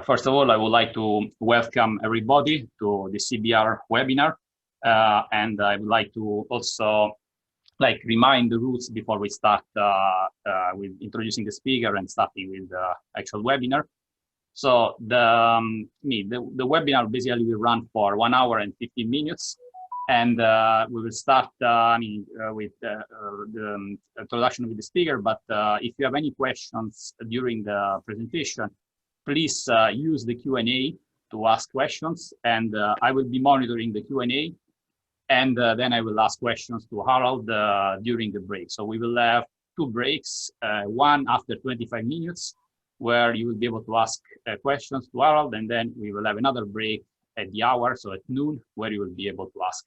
First of all, I would like to welcome everybody to the CBER webinar. And I would like to also remind the rules before we start with introducing the speaker and starting with the actual webinar. So the webinar basically will run for 1 hour and 15 minutes. And we will start with the introduction with the speaker. But if you have any questions during the presentation, please use the Q&A to ask questions. And I will be monitoring the Q&A. And then I will ask questions to Harald during the break. So we will have 2 breaks, one after 25 minutes, where you will be able to ask questions to Harald. And then we will have another break at the hour, so at noon, where you will be able to ask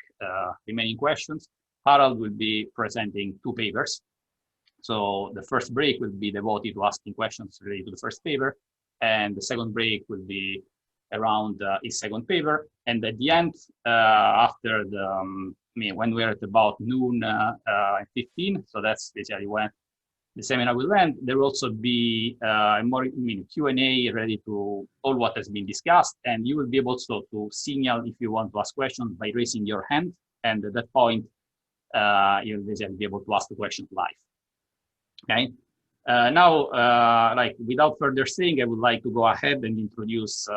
remaining questions. Harald will be presenting 2 papers. So the first break will be devoted to asking questions related to the first paper. And the second break will be around his second paper. And at the end, after the, when we're at about noon 15, so that's basically when the seminar will end, there will also be more Q&A ready to all what has been discussed. And you will be able also to signal if you want to ask questions by raising your hand. And at that point, you'll basically be able to ask the question live. Okay. Now, without further saying, I would like to go ahead and introduce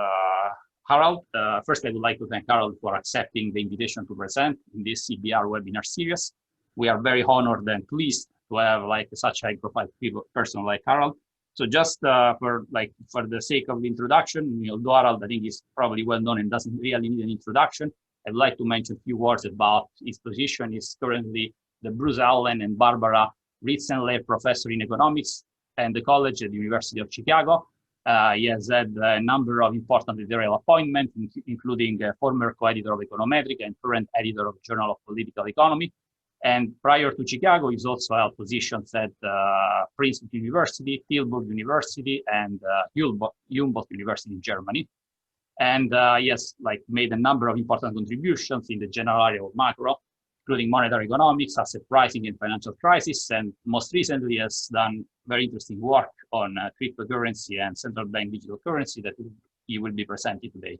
Harald. First, I would like to thank Harald for accepting the invitation to present in this CBER webinar series. We are very honored and pleased to have such a high-profile person like Harald. So just for the sake of the introduction, although Harald, I think, is probably well known and doesn't really need an introduction, I'd like to mention a few words about his position. He's currently the Bruce Allen and Barbara Ritzenle Professor in Economics and the College at the University of Chicago. He has had a number of important editorial appointments, including former co-editor of Econometric and current editor of Journal of Political Economy. And prior to Chicago, he's also held positions at Princeton University, Tilburg University, and Humboldt University in Germany. And he has made a number of important contributions in the general area of macro, including monetary economics, asset pricing, and financial crisis. And most recently has done very interesting work on cryptocurrency and central bank digital currency that he will be presenting today.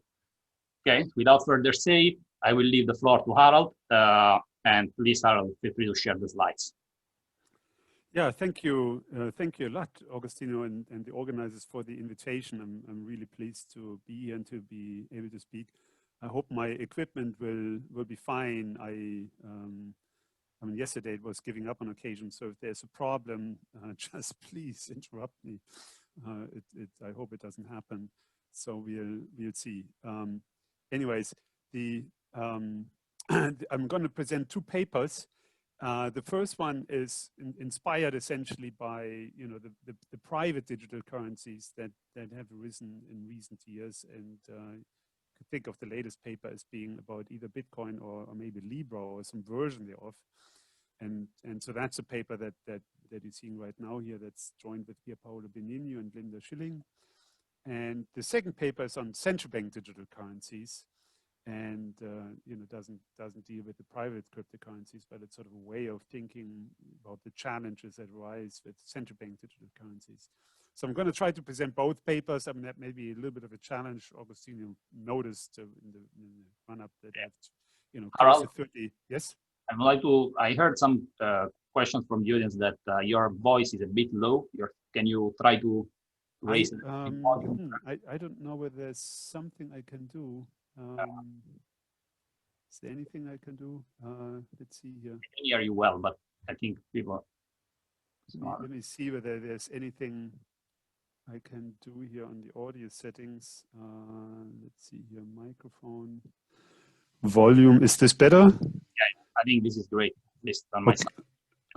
Okay, without further say, I will leave the floor to Harald. And please, Harald, feel free to share the slides. Yeah, thank you. Thank you a lot, Agostino, and the organizers for the invitation. I'm really pleased to be here and to be able to speak. I hope my equipment will be fine. I mean, yesterday it was giving up on occasion, so if there's a problem, just please interrupt me. I hope it doesn't happen. So we'll see. Anyways, I'm going to present 2 papers. The first one is inspired essentially by the private digital currencies that have arisen in recent years, and you could think of the latest paper as being about either Bitcoin or maybe Libra or some version thereof. And so that's a paper that you're seeing right now here that's joined with Pierpaolo Benigno and Linda Schilling. And the second paper is on central bank digital currencies. And doesn't deal with the private cryptocurrencies, but it's sort of a way of thinking about the challenges that arise with central bank digital currencies. So I'm going to try to present both papers. I mean, that may be a little bit of a challenge. Agostino noticed in the run-up that close to 30. Yes. I heard some questions from the audience that your voice is a bit low. Can you try to raise it? I don't know whether there's something I can do. Is there anything I can do? Let's see here. I can hear you well, but I think people. Let me see whether there's anything I can do here on the audio settings. Let's see here, microphone. Volume, is this better? Yeah, I think this is great, at least on my side.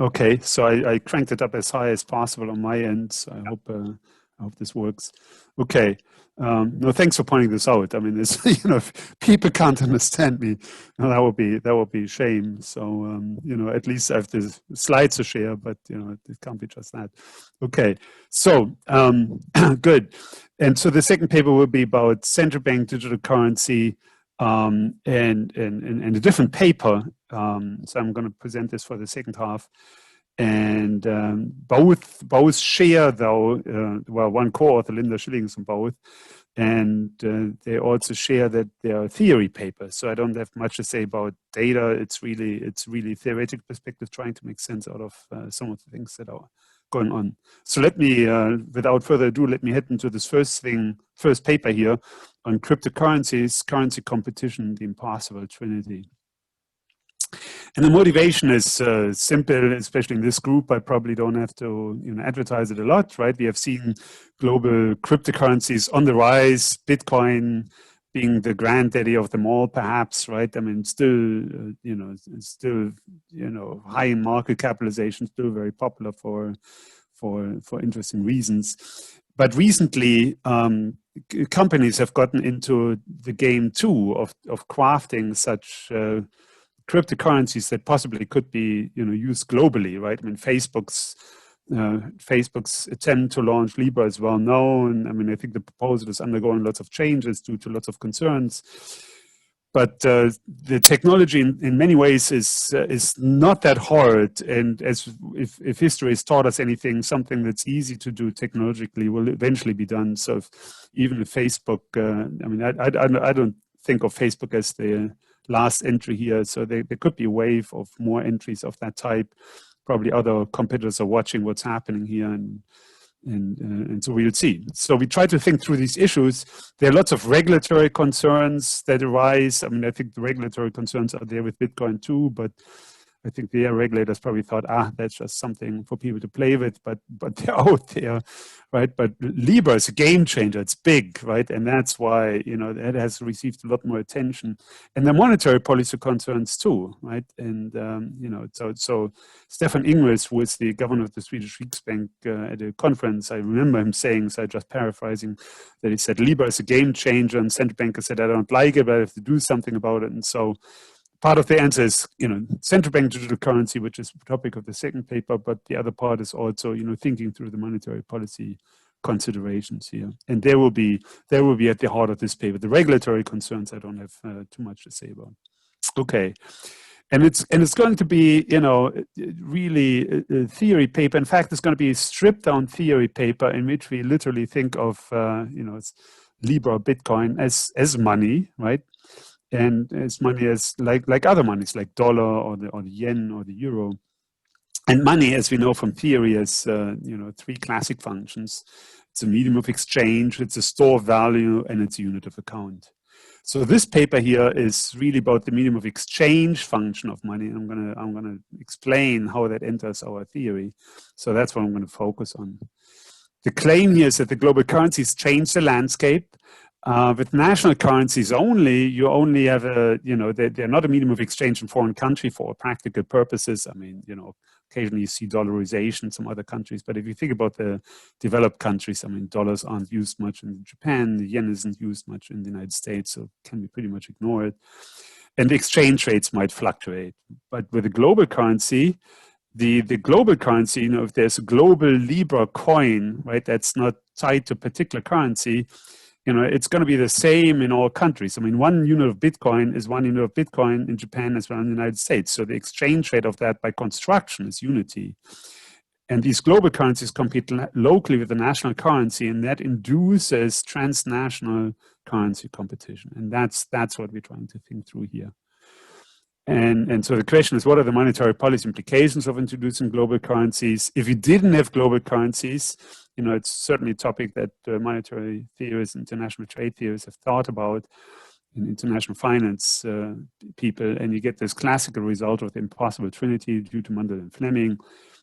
Okay, so I cranked it up as high as possible on my end. So I hope this works. Okay. No, thanks for pointing this out. I mean, it's, if people can't understand me, that would be a shame. So, at least I have the slides to share, but, it can't be just that. Okay. So, good. And so the second paper will be about central bank digital currency, and a different paper. So I'm going to present this for the second half. And both share, though, well, one co-author, Linda Schilling, on both, And they also share that there are theory papers. So I don't have much to say about data. It's really theoretical perspective, trying to make sense out of some of the things that are going on. So let me, without further ado, let me head into this first paper here on cryptocurrencies, currency competition, the impossible trinity. And the motivation is simple, especially in this group. I probably don't have to advertise it a lot, right? We have seen global cryptocurrencies on the rise, Bitcoin being the granddaddy of them all, perhaps, right? I mean, still, still high in market capitalization, still very popular for interesting reasons. But recently, companies have gotten into the game too of crafting such cryptocurrencies that possibly could be used globally, right? I mean, Facebook's attempt to launch Libra is well known. I mean, I think the proposal is undergoing lots of changes due to lots of concerns. But the technology in many ways is not that hard. And if history has taught us anything, something that's easy to do technologically will eventually be done. So even if Facebook, I mean, I don't think of Facebook as the last entry here. So there could be a wave of more entries of that type. Probably other competitors are watching what's happening here, and so we'll see. So we try to think through these issues. There are lots of regulatory concerns that arise. I mean, I think the regulatory concerns are there with Bitcoin too, but I think the regulators probably thought, that's just something for people to play with, but they're out there, right? But Libra is a game changer. It's big, right? And that's why, it has received a lot more attention. And the monetary policy concerns too, right? And, so Stefan Ingves, who is the governor of the Swedish Riksbank at a conference, I remember him saying, so I'm just paraphrasing, that he said, Libra is a game changer, and central bankers said, I don't like it, but I have to do something about it. And so part of the answer is, central bank digital currency, which is the topic of the second paper, but the other part is also, thinking through the monetary policy considerations here. And they will be at the heart of this paper. The regulatory concerns, I don't have too much to say about. Okay. And it's going to be, really a theory paper. In fact, it's going to be a stripped down theory paper in which we literally think of, Libra, Bitcoin as money, right? And as money as like other monies, like dollar or the yen or the euro. And money, as we know from theory, has three classic functions. It's a medium of exchange, it's a store of value, and it's a unit of account. So this paper here is really about the medium of exchange function of money. I'm gonna explain how that enters our theory. So that's what I'm going to focus on. The claim here is that the global currencies change the landscape. With national currencies only, you only have they're not a medium of exchange in foreign country for practical purposes. I mean, occasionally you see dollarization in some other countries, but if you think about the developed countries, I mean, dollars aren't used much in Japan, the yen isn't used much in the United States, so can be pretty much ignored. And the exchange rates might fluctuate. But with a global currency, the global currency, if there's a global Libra coin, right, that's not tied to a particular currency, it's going to be the same in all countries. I mean, 1 unit of Bitcoin is 1 unit of Bitcoin in Japan as well in the United States. So the exchange rate of that by construction is unity. And these global currencies compete locally with the national currency, and that induces transnational currency competition. And that's what we're trying to think through here. And so the question is, what are the monetary policy implications of introducing global currencies? If you didn't have global currencies, it's certainly a topic that monetary theorists, international trade theorists have thought about in international finance people. And you get this classical result of the impossible trinity due to Mundell and Fleming.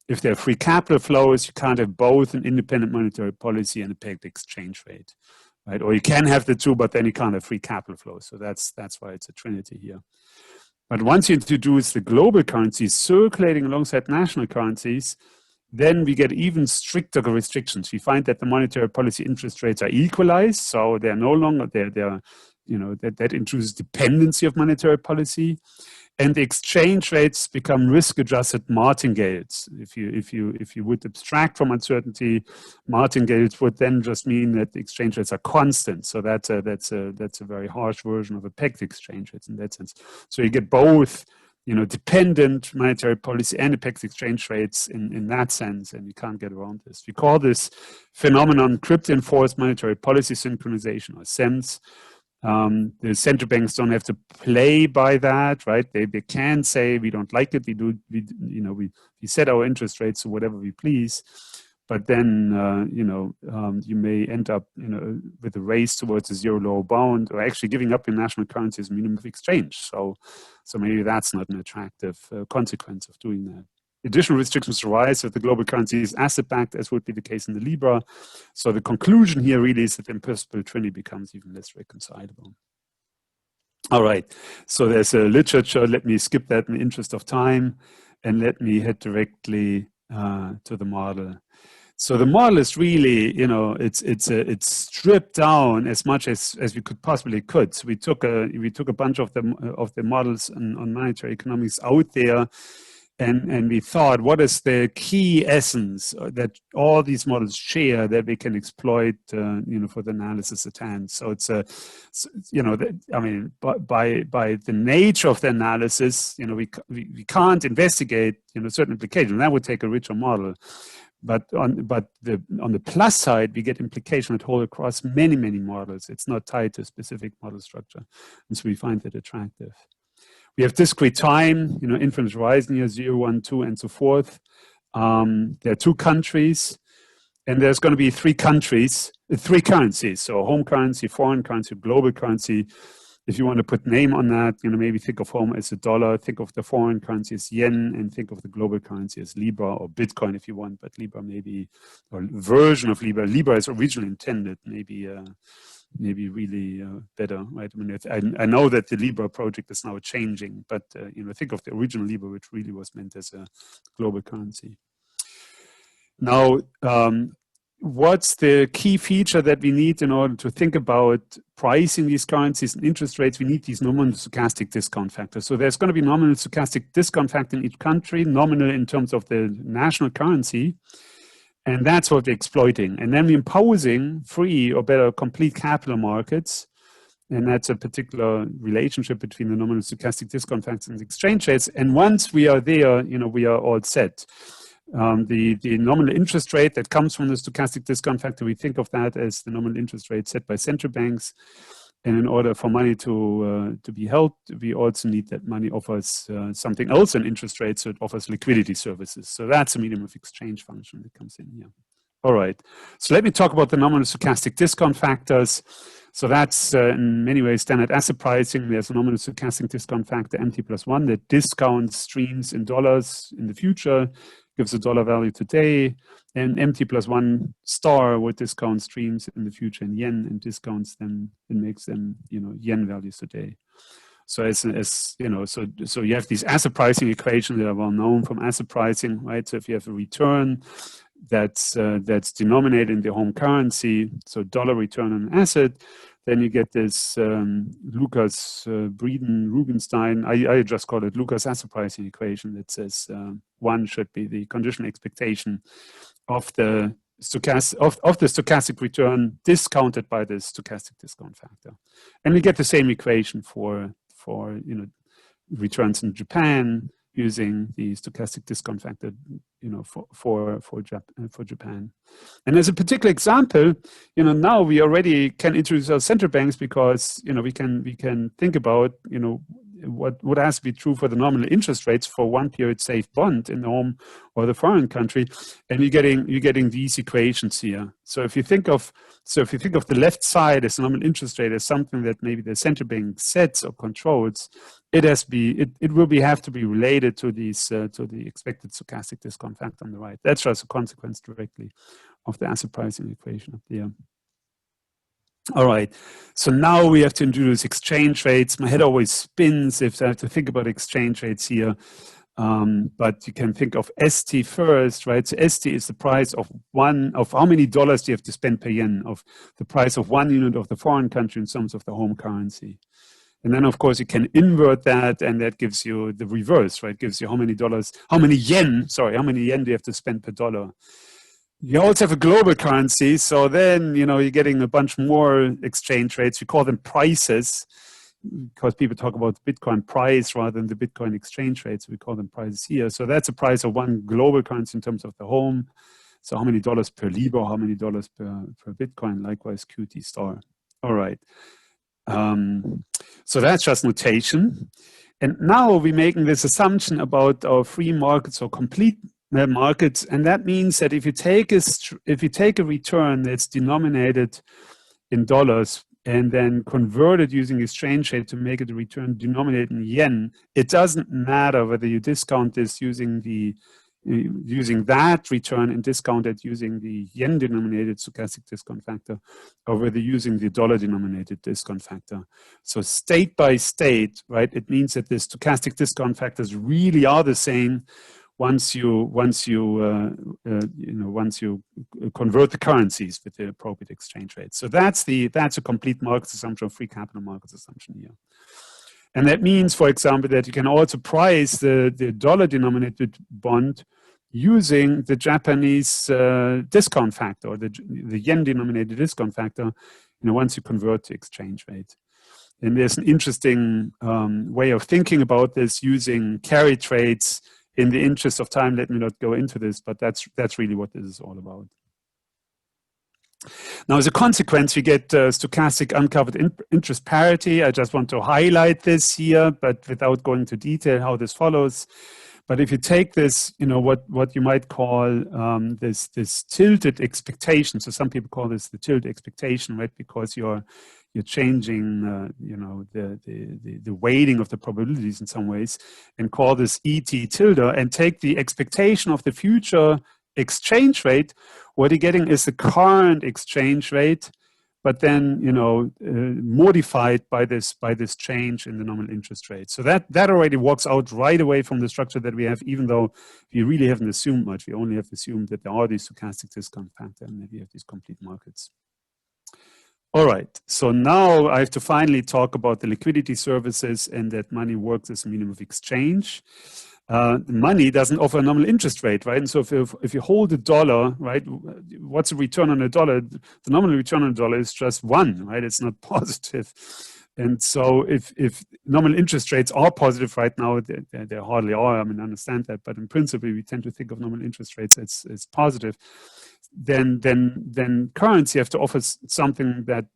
If there are free capital flows, you can't have both an independent monetary policy and a pegged exchange rate, right? Or you can have the two, but then you can't have free capital flows. So that's why it's a trinity here. But once you introduce the global currencies circulating alongside national currencies, then we get even stricter restrictions. We find that the monetary policy interest rates are equalized, so they're no longer that introduces dependency of monetary policy, and the exchange rates become risk-adjusted martingales. If you would abstract from uncertainty, martingales would then just mean that the exchange rates are constant. So that's a very harsh version of a pegged exchange rates in that sense. So you get both dependent monetary policy and apex exchange rates in that sense, and you can't get around this. We call this phenomenon crypto-enforced monetary policy synchronization, or CEMS. The central banks don't have to play by that, right? They can say we don't like it. We set our interest rates to whatever we please, but then you may end up with a race towards a zero lower bound, or actually giving up your national currency as a minimum of exchange. So maybe that's not an attractive consequence of doing that. Additional restrictions arise if the global currency is asset-backed, as would be the case in the Libra. So the conclusion here really is that the imperceptible trinity becomes even less reconcilable. All right, so there's a literature. Let me skip that in the interest of time, and let me head directly to the model. So the model is really, it's stripped down as much as we possibly could. So we took a bunch of the models on monetary economics out there. And we thought, what is the key essence that all these models share that we can exploit, for the analysis at hand? So it's by the nature of the analysis, we can't investigate, certain implications. That would take a richer model. But on the plus side, we get implication that hold across many models. It's not tied to a specific model structure, and so we find that attractive. We have discrete time, infinite horizon here, 0, 1, 2, and so forth. There are 2 countries, and there's going to be 3 currencies. So home currency, foreign currency, global currency. If you want to put name on that, maybe think of home as a dollar, think of the foreign currency as yen, and think of the global currency as Libra or Bitcoin if you want, but Libra maybe, or version of Libra. Libra is originally intended, maybe really better, right? I mean, I know that the Libra project is now changing, but think of the original Libra, which really was meant as a global currency. Now, what's the key feature that we need in order to think about pricing these currencies and interest rates? We need these nominal stochastic discount factors. So there's going to be nominal stochastic discount factor in each country, nominal in terms of the national currency. And that's what we're exploiting. And then we're imposing free, or better, complete capital markets. And that's a particular relationship between the nominal stochastic discount factors and exchange rates. And once we are there, we are all set. The nominal interest rate that comes from the stochastic discount factor, we think of that as the nominal interest rate set by central banks. And in order for money to be held, we also need that money offers something else in interest rates, so it offers liquidity services. So that's a medium of exchange function that comes in here. All right, so let me talk about the nominal stochastic discount factors. So that's in many ways standard asset pricing. There's a nominal stochastic discount factor, MT+1, that discounts streams in dollars in the future, gives a dollar value today, and MT+1 star would discount streams in the future in yen and discounts them and makes them, yen values today. So so you have these asset pricing equations that are well known from asset pricing, right? So if you have a return that's denominated in the home currency, so dollar return on an asset, then you get this Lucas, Breeden, Rubinstein. I just call it Lucas asset pricing equation that says 1 should be the conditional expectation of the stochastic return discounted by the stochastic discount factor, and we get the same equation for returns in Japan using the stochastic discount factor, for Japan. And as a particular example, now we already can introduce our central banks because we can think about what has to be true for the nominal interest rates for one period safe bond in the home or the foreign country, and you're getting these equations here. So if you think of the left side as nominal interest rate as something that maybe the central bank sets or controls, it will have to be related to these to the expected stochastic discount factor on the right. That's just a consequence directly of the asset pricing equation up there. All right, so now we have to introduce exchange rates. My head always spins if I have to think about exchange rates here. But you can think of ST first, right? So ST is the price of how many dollars do you have to spend per yen, of the price of 1 unit of the foreign country in terms of the home currency. And then, of course, you can invert that, and that gives you the reverse, right? It gives you how many yen do you have to spend per dollar. You also have a global currency, so then, you're getting a bunch more exchange rates. We call them prices. because people talk about the Bitcoin price rather than the Bitcoin exchange rate, so we call them prices here. So that's a price of one global currency in terms of the home. So how many dollars per Libra, how many dollars per Bitcoin, likewise QT star. All right. So that's just notation. And now we're making this assumption about our free markets or complete markets. And that means that if you take a return that's denominated in dollars and then convert it using exchange rate to make it a return denominated in yen, it doesn't matter whether you discount this using that return and discount it using the yen denominated stochastic discount factor, or whether using the dollar denominated discount factor. So state by state, right, it means that the stochastic discount factors really are the same once you convert the currencies with the appropriate exchange rate. So that's a complete markets assumption, free capital markets assumption here. And that means, for example, that you can also price the dollar-denominated bond using the Japanese discount factor, or the yen-denominated discount factor, once you convert the exchange rate. And there's an interesting way of thinking about this using carry trades. In the interest of time, let me not go into this, but that's really what this is all about. Now, as a consequence, we get stochastic uncovered interest parity. I just want to highlight this here, but without going into detail how this follows. But if you take this, what you might call this tilted expectation. So some people call this the tilted expectation, right? Because you're changing, the weighting of the probabilities in some ways, and call this ET tilde, and take the expectation of the future exchange rate. What you're getting is the current exchange rate, but then modified by this change in the nominal interest rate. So that already works out right away from the structure that we have, even though we really haven't assumed much. We only have assumed that there are these stochastic discount factors and that we have these complete markets. All right, so now I have to finally talk about the liquidity services and that money works as a medium of exchange. Money doesn't offer a nominal interest rate, right? And so if you hold a dollar, right, what's the return on a dollar? The nominal return on a dollar is just 1, right? It's not positive. And so if nominal interest rates are positive right now, they hardly are. I mean, I understand that, but in principle, we tend to think of nominal interest rates as positive. Then currency have to offer something that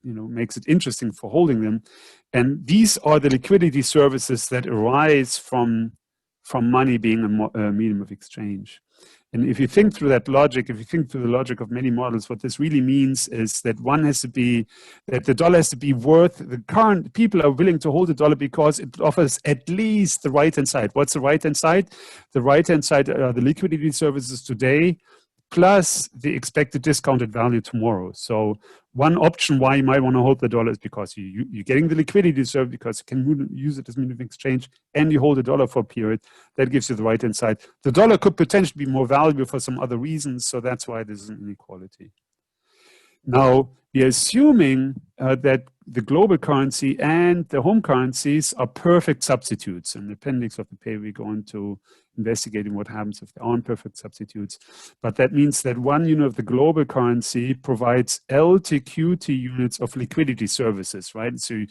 makes it interesting for holding them, and these are the liquidity services that arise from money being a medium of exchange. And if you think through that logic, if you think through the logic of many models, what this really means is that the dollar has to be worth, the current people are willing to hold the dollar because it offers at least the right-hand side. What's the right-hand side? The right-hand side are the liquidity services today, plus the expected discounted value tomorrow. So one option why you might want to hold the dollar is because you're getting the liquidity service because you can use it as medium of exchange, and you hold the dollar for a period. That gives you the right-hand side. The dollar could potentially be more valuable for some other reasons, so that's why this is an inequality. Now, we are assuming that the global currency and the home currencies are perfect substitutes. In the appendix of the paper, we go into investigating what happens if they aren't perfect substitutes. But that means that one unit of the global currency provides LTQT units of liquidity services, right? So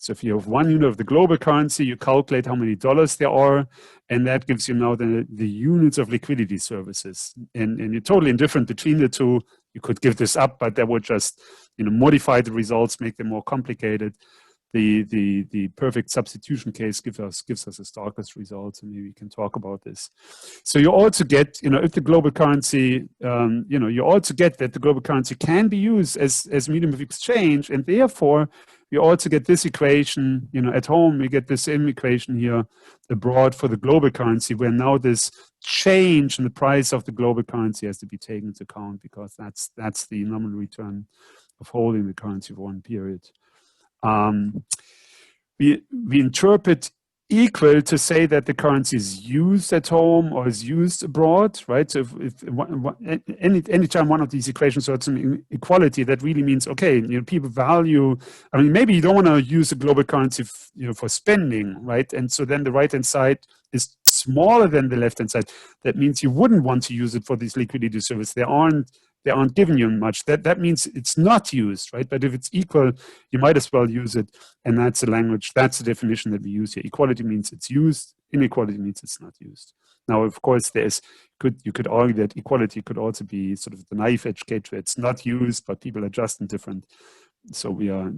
if you have one unit of the global currency, you calculate how many dollars there are, and that gives you now the units of liquidity services. And you're totally indifferent between the two. You could give this up, but that would just modify the results, make them more complicated. The perfect substitution case gives us the starkest results, and maybe we can talk about this. So you also get, if the global currency, you also get that the global currency can be used as medium of exchange, and therefore we also get this equation, at home we get the same equation here abroad for the global currency, where now this change in the price of the global currency has to be taken into account, because that's the nominal return of holding the currency for one period. We interpret equal to say that the currency is used at home or is used abroad, right? So if anytime one of these equations, so it's an equality, that really means, okay, people value, I mean, maybe you don't want to use a global currency, for spending, right? And so then the right-hand side is smaller than the left-hand side. That means you wouldn't want to use it for these liquidity services. There they aren't giving you much. That means it's not used, right? But if it's equal, you might as well use it. And that's the language, that's the definition that we use here. Equality means it's used, inequality means it's not used. Now, of course, you could argue that equality could also be sort of the knife edge case where it's not used, but people are just indifferent. So we are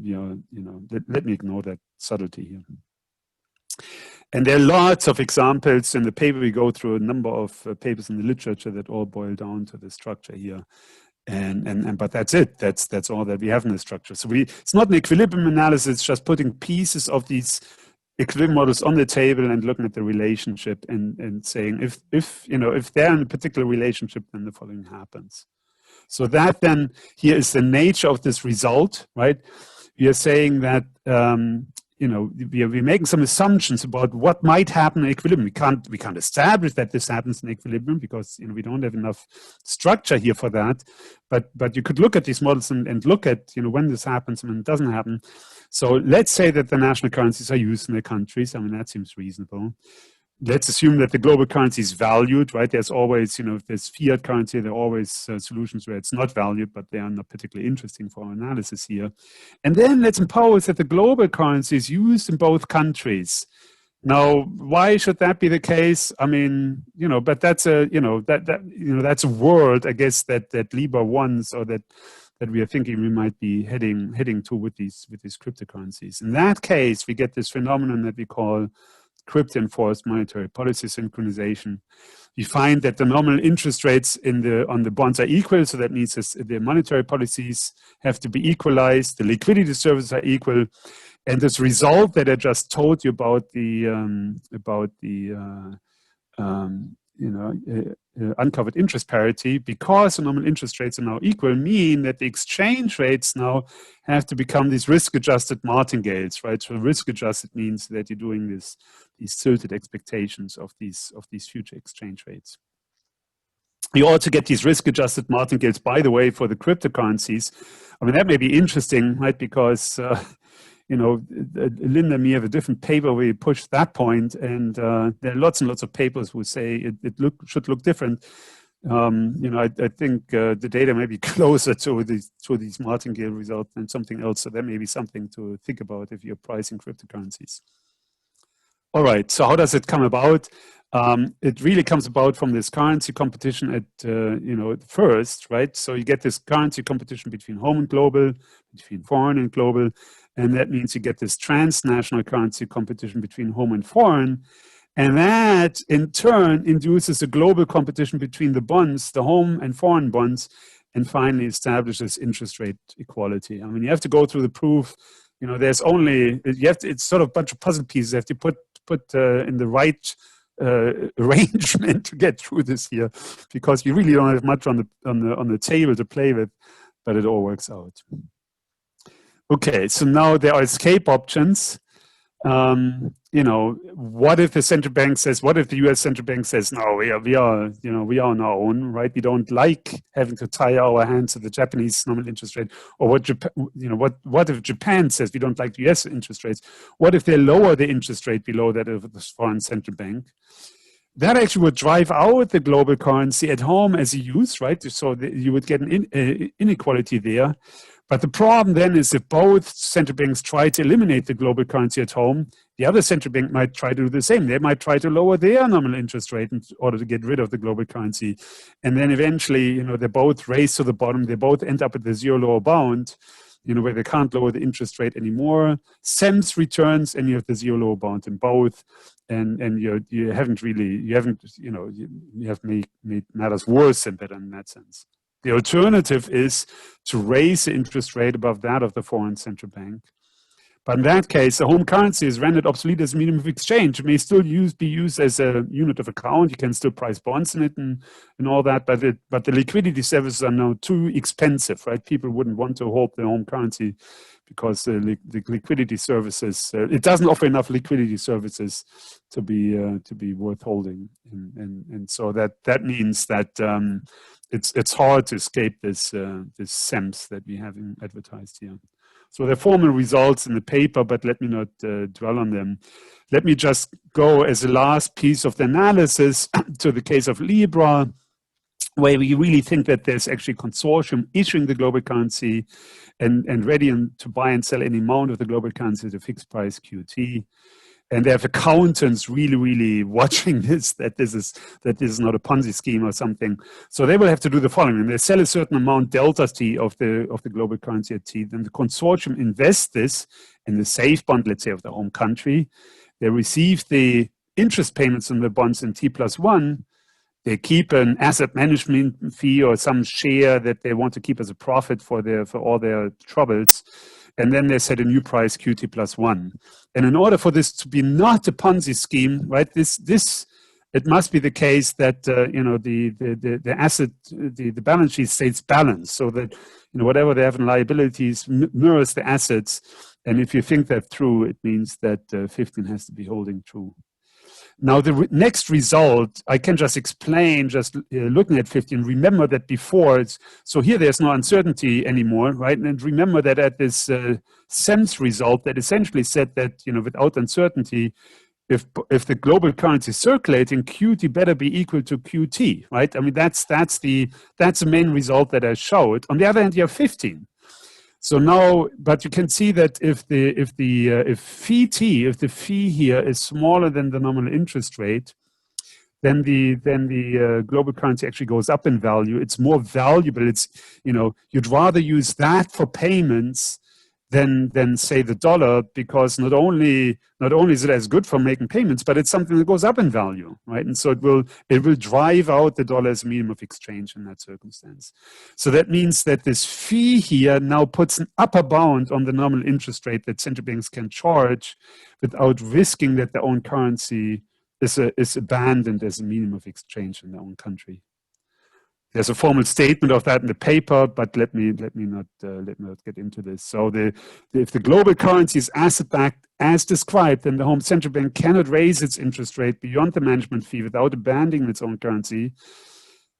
let me ignore that subtlety here. And there are lots of examples in the paper. We go through a number of papers in the literature that all boil down to the structure here. But that's it. That's all that we have in the structure. So it's not an equilibrium analysis. It's just putting pieces of these equilibrium models on the table and looking at the relationship and saying if they're in a particular relationship, then the following happens. So that then here is the nature of this result, right? We are saying that we're making some assumptions about what might happen in equilibrium. We can't establish that this happens in equilibrium because we don't have enough structure here for that. But you could look at these models and look at when this happens and when it doesn't happen. So let's say that the national currencies are used in the countries. I mean, that seems reasonable. Let's assume that the global currency is valued, right? There's always, if there's fiat currency, there are always solutions where it's not valued, but they are not particularly interesting for our analysis here. And then let's impose that the global currency is used in both countries. Now, why should that be the case? I mean, but that's that's a world, I guess, that Lieber wants, or that we are thinking we might be heading to with these cryptocurrencies. In that case, we get this phenomenon that we call crypto-enforced monetary policy synchronization. We find that the nominal interest rates on the bonds are equal, so that means the monetary policies have to be equalized, the liquidity services are equal, and this result that I just told you about the uncovered interest parity, because the nominal interest rates are now equal, mean that the exchange rates now have to become these risk-adjusted martingales, right? So risk-adjusted means that you're doing these tilted expectations of these future exchange rates. You also get these risk-adjusted martingales, by the way, for the cryptocurrencies. I mean, that may be interesting, right? Because Linda and me have a different paper where we push that point, and there are lots and lots of papers who say it should look different. I think the data may be closer to these martingale results than something else. So that may be something to think about if you're pricing cryptocurrencies. All right, so how does it come about? It really comes about from this currency competition at first, right? So you get this currency competition between home and global, between foreign and global, and that means you get this transnational currency competition between home and foreign, and that in turn induces a global competition between the bonds, the home and foreign bonds, and finally establishes interest rate equality. I mean, you have to go through the proof. There's only it's sort of a bunch of puzzle pieces you have to put in the right arrangement to get through this here, because you really don't have much on the table to play with, but it all works out. Okay, so now there are escape options. What if the central bank says? What if the U.S. central bank says, no, we are on our own, right? We don't like having to tie our hands to the Japanese nominal interest rate. Or what if Japan says we don't like the U.S. interest rates? What if they lower the interest rate below that of the foreign central bank? That actually would drive out the global currency at home as a use, right? So you would get an inequality there. But the problem then is if both central banks try to eliminate the global currency at home, the other central bank might try to do the same. They might try to lower their nominal interest rate in order to get rid of the global currency. And then eventually, they both race to the bottom. They both end up at the zero lower bound, where they can't lower the interest rate anymore. SEMS returns, and you have the zero lower bound in both. And you have made matters worse than better in that sense. The alternative is to raise the interest rate above that of the foreign central bank. But in that case, the home currency is rendered obsolete as a medium of exchange. It may still be used as a unit of account. You can still price bonds in it and all that, but the liquidity services are now too expensive, right? People wouldn't want to hold their home currency because the liquidity services, it doesn't offer enough liquidity services to be worth holding. And so that means that it's hard to escape this SEMS that we have advertised here. So there are formal results in the paper, but let me not dwell on them. Let me just go as a last piece of the analysis to the case of Libra. where we really think that there's actually a consortium issuing the global currency and ready to buy and sell any amount of the global currency at a fixed price QT. And they have accountants really watching this, that this is not a Ponzi scheme or something. So they will have to do the following. They sell a certain amount delta T of the global currency at T. Then the consortium invests this in the safe bond, let's say, of the home country. They receive the interest payments on the bonds in T+1. They keep an asset management fee or some share that they want to keep as a profit for all their troubles. And then they set a new price, QT+1. And in order for this to be not a Ponzi scheme, right, it must be the case that the asset, the balance sheet stays balanced, so that whatever they have in liabilities mirrors the assets. And if you think that through, it means that 15 has to be holding true. Now, the next result, I can just explain, just looking at 15. Remember that before, so here there's no uncertainty anymore, right? And remember that at this SEMS result, that essentially said that, without uncertainty, if the global currency is circulating, QT better be equal to QT, right? I mean, that's the main result that I showed. On the other hand, you have 15. So now, but you can see that if phi t, if the fee here is smaller than the nominal interest rate, then the global currency actually goes up in value. It's more valuable. It's you'd rather use that for payments than say the dollar, because not only is it as good for making payments, but it's something that goes up in value, right? And so it will drive out the dollar as a medium of exchange in that circumstance. So that means that this fee here now puts an upper bound on the nominal interest rate that central banks can charge without risking that their own currency is abandoned as a medium of exchange in their own country. There's a formal statement of that in the paper, but let me not get into this. So if the global currency is asset-backed as described, then the home central bank cannot raise its interest rate beyond the management fee without abandoning its own currency.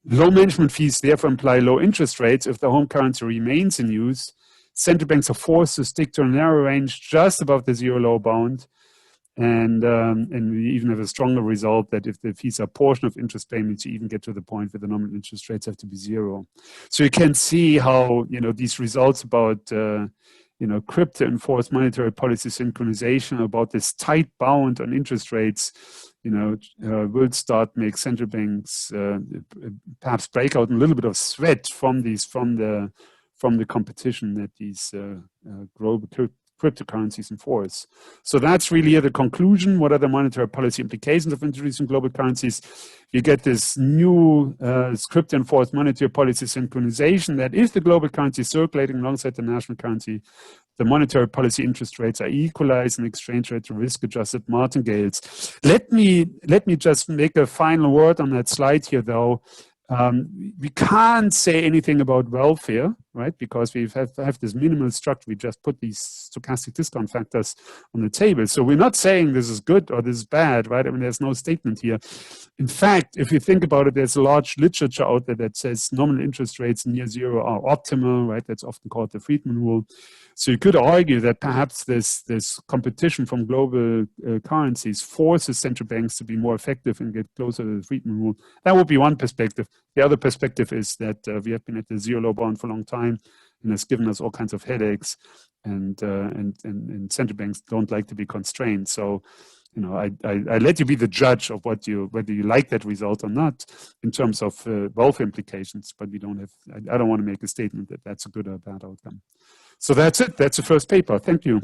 Low management fees therefore imply low interest rates. If the home currency remains in use, central banks are forced to stick to a narrow range just above the zero low bound. And we even have a stronger result that if the fees are a portion of interest payments, you even get to the point where the nominal interest rates have to be zero. So you can see how these results about crypto enforced monetary policy synchronization, about this tight bound on interest rates, will start make central banks perhaps break out in a little bit of sweat from the competition that these global cryptocurrencies enforce. So that's really the conclusion. What are the monetary policy implications of introducing global currencies? You get this new crypto enforced monetary policy synchronization, that if the global currency is circulating alongside the national currency, the monetary policy interest rates are equalized and exchange rates are risk-adjusted martingales. Let me just make a final word on that slide here, though. We can't say anything about welfare, right? Because we have this minimal structure. We just put these stochastic discount factors on the table. So we're not saying this is good or this is bad, right? I mean, there's no statement here. In fact, if you think about it, there's a large literature out there that says nominal interest rates near zero are optimal, right? That's often called the Friedman rule. So you could argue that perhaps this competition from global currencies forces central banks to be more effective and get closer to the Friedman rule. That would be one perspective. The other perspective is that we have been at the zero low bound for a long time, and it's given us all kinds of headaches, and central banks don't like to be constrained. So, I let you be the judge of whether you like that result or not in terms of welfare implications. But we don't have. I don't want to make a statement that that's a good or a bad outcome. So that's it. That's the first paper. Thank you.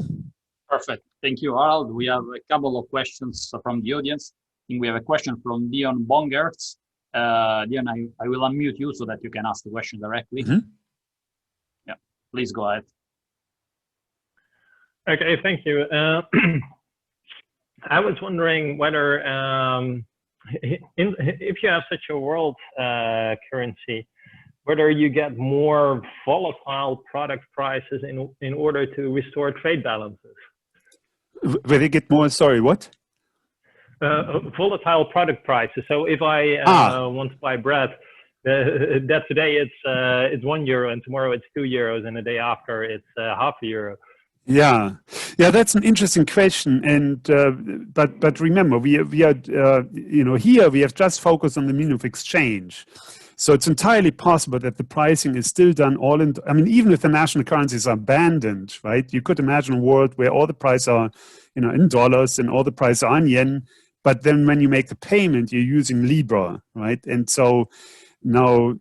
Perfect. Thank you, Harald. We have a couple of questions from the audience. I think we have a question from Dion Bongertz. Dion, I will unmute you so that you can ask the question directly. Mm-hmm. Yeah, please go ahead. Okay, thank you. I was wondering whether if you have such a world currency, whether you get more volatile product prices in order to restore trade balances. Where they get more, sorry, what? Volatile product prices. So if I want to buy bread, that today it's €1 and tomorrow it's €2 and the day after it's €0.5. Yeah, that's an interesting question, and but remember, we are here we have just focused on the mean of exchange. So it's entirely possible that the pricing is still done all in, I mean, even if the national currencies are abandoned, right? You could imagine a world where all the prices are, in dollars and all the prices are in yen, but then when you make the payment, you're using Libra, right? And so now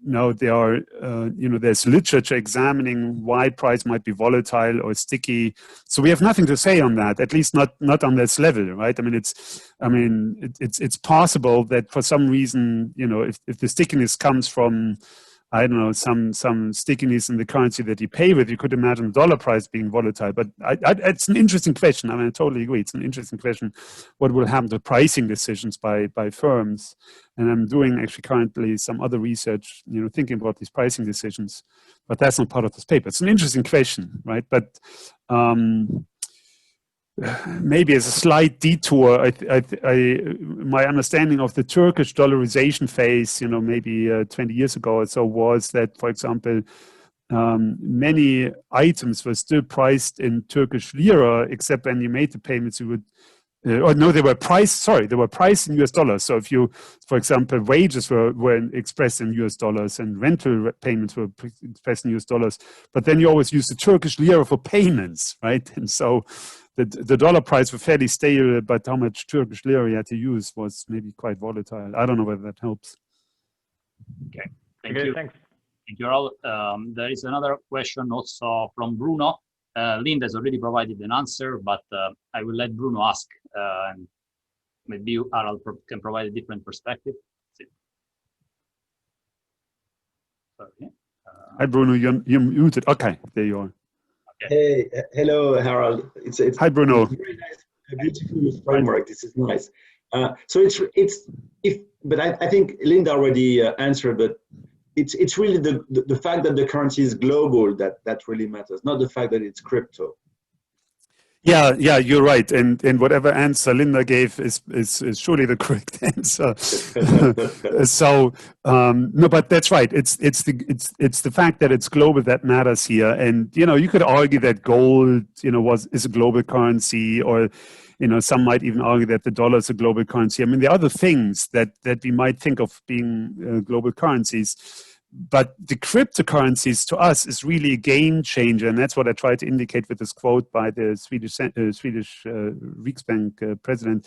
there are, there's literature examining why price might be volatile or sticky. So we have nothing to say on that, at least not on this level, right? I mean, it's possible that for some reason, if the stickiness comes from, I don't know, some stickiness in the currency that you pay with, you could imagine the dollar price being volatile. But it's an interesting question. I mean, I totally agree. It's an interesting question. What will happen to pricing decisions by firms? And I'm doing actually currently some other research, thinking about these pricing decisions. But that's not part of this paper. It's an interesting question, right? But maybe as a slight detour, my understanding of the Turkish dollarization phase, maybe 20 years ago or so, was that, for example, many items were still priced in Turkish lira, except when you made the payments, you would, they were priced in US dollars. So if you, for example, wages were expressed in US dollars and rental payments were expressed in US dollars, but then you always use the Turkish lira for payments, right? And so the dollar price was fairly stable, but how much Turkish lira you had to use was maybe quite volatile. I don't know whether that helps. Okay, thank you. Thanks. Thank you, Harald. There is another question also from Bruno. Linda has already provided an answer, but I will let Bruno ask, and maybe Harald can provide a different perspective. Sorry. Hi, Bruno, you're muted. Okay, there you are. Okay. Hey, hello, Harald. It's Hi, Bruno. Very nice. A beautiful framework. This is nice. So but I think Linda already answered, but it's really the fact that the currency is global that really matters, not the fact that it's crypto. Yeah, you're right. And whatever answer Linda gave is surely the correct answer. So no, but that's right. It's the fact that it's global that matters here. And you could argue that gold is a global currency, or some might even argue that the dollar is a global currency. I mean, there are other things that we might think of being global currencies. But the cryptocurrencies to us is really a game changer, and that's what I tried to indicate with this quote by the Swedish Riksbank president.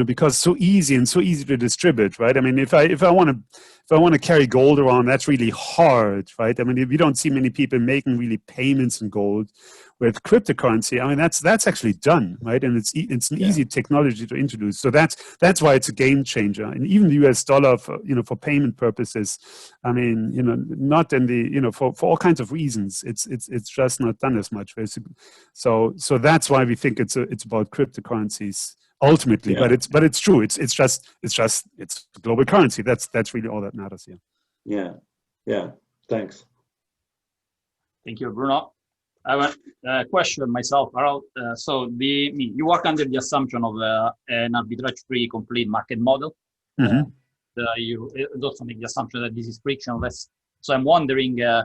Because so easy to distribute, right? I mean, if I want to carry gold around, that's really hard, right? I mean, we don't see many people making really payments in gold. With cryptocurrency, I mean, that's actually done, right? And it's an easy technology to introduce. So that's why it's a game changer. And even the US dollar, for payment purposes, I mean, not in the, for all kinds of reasons, it's just not done as much. So that's why we think it's about cryptocurrencies ultimately. Yeah. But it's true. It's global currency. That's really all that matters here. Yeah. Thanks. Thank you, Bruno. I have a question myself, Harald. So you work under the assumption of an arbitrage-free complete market model. Mm-hmm. You also make the assumption that this is frictionless. So I'm wondering, you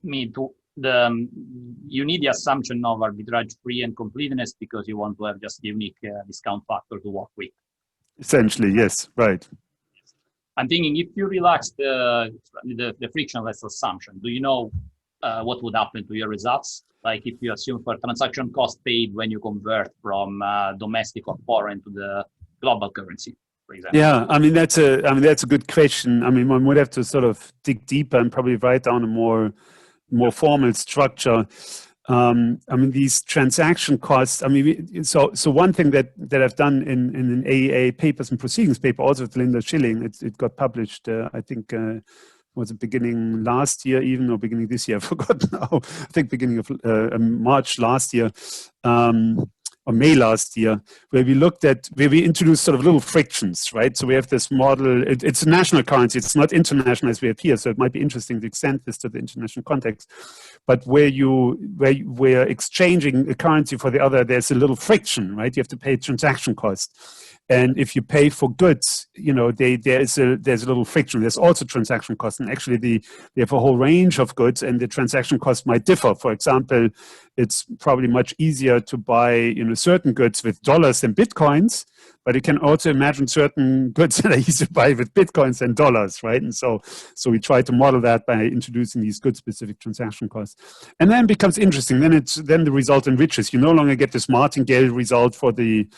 need the assumption of arbitrage-free and completeness because you want to have just a unique discount factor to work with. Essentially, yes, right. I'm thinking if you relax the frictionless assumption, do you know what would happen to your results? Like if you assume for transaction cost paid when you convert from domestic or foreign to the global currency, for example. Yeah, I mean that's a good question. I mean, one would have to sort of dig deeper and probably write down a more formal structure. I mean, these transaction costs. I mean, so one thing that I've done in an AEA papers and proceedings paper, also with Linda Schilling, it got published. I think. Was it beginning last year even, or beginning this year? I forgot now. I think beginning of March last year, or May last year, where we introduced sort of little frictions, right? So we have this model, it's a national currency, it's not international as we have here, so it might be interesting to extend this to the international context. But where we're exchanging a currency for the other, there's a little friction, right? You have to pay transaction cost. And if you pay for goods, you know, there's a little friction. There's also transaction costs, and actually they have a whole range of goods, and the transaction costs might differ. For example, it's probably much easier to buy, you know, certain goods with dollars than bitcoins, but you can also imagine certain goods that are easier to buy with bitcoins than dollars, right? And so we try to model that by introducing these good-specific transaction costs, and then it becomes interesting. Then the result enriches. You no longer get this martingale result for the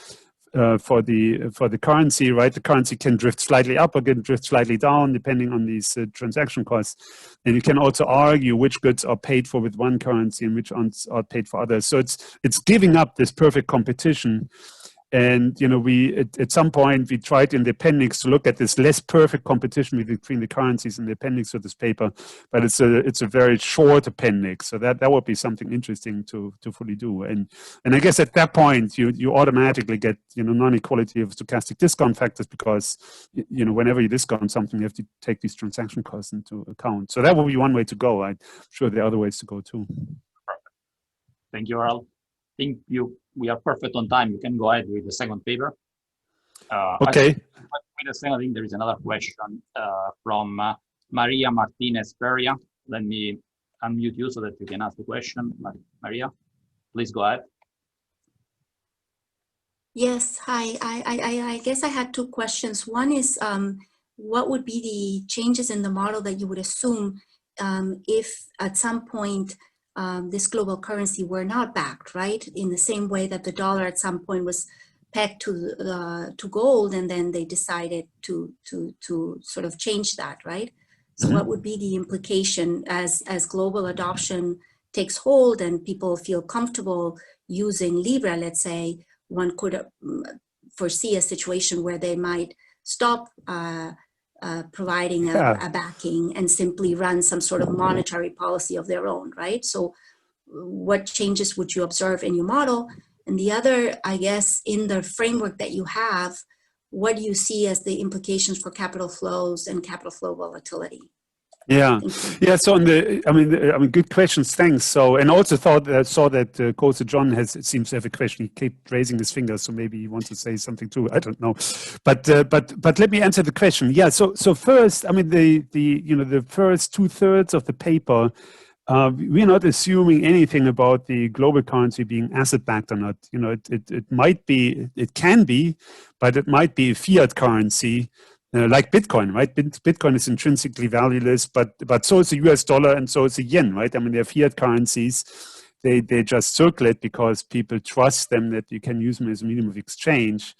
currency, right? The currency can drift slightly up or can drift slightly down depending on these transaction costs. And you can also argue which goods are paid for with one currency and which ones are paid for others. So it's giving up this perfect competition. And, you know, at some point we tried in the appendix to look at this less perfect competition between the currencies in the appendix of this paper, but it's a very short appendix. So that would be something interesting to fully do. And I guess at that point you automatically get, you know, non-equality of stochastic discount factors, because, you know, whenever you discount something, you have to take these transaction costs into account. So that would be one way to go. I'm sure there are other ways to go too. Perfect. Thank you, Harald. I think we are perfect on time. You can go ahead with the second paper. Okay. With the second, I think there is another question from Maria Martinez Peria. Let me unmute you so that you can ask the question. Maria, please go ahead. Yes, hi. I guess I had two questions. One is, what would be the changes in the model that you would assume if at some point this global currency were not backed, right? In the same way that the dollar at some point was pegged to gold, and then they decided to sort of change that, right? So what would be the implication as global adoption takes hold and people feel comfortable using Libra, let's say? One could foresee a situation where they might stop providing a backing and simply run some sort of monetary policy of their own, right? So what changes would you observe in your model? And the other, I guess, in the framework that you have, what do you see as the implications for capital flows and capital flow volatility? Yeah. So I mean, good questions. Thanks. So, and also saw that Kosa John seems to have a question. He kept raising his finger, so maybe he wants to say something too. I don't know, but let me answer the question. Yeah. So first, I mean, the first 2/3 of the paper, we're not assuming anything about the global currency being asset backed or not. You know, it might be, it can be, but it might be a fiat currency. Like Bitcoin, right? Bitcoin is intrinsically valueless, but so is the US dollar and so is the yen, right? I mean, they're fiat currencies. They just circulate because people trust them, that you can use them as a medium of exchange.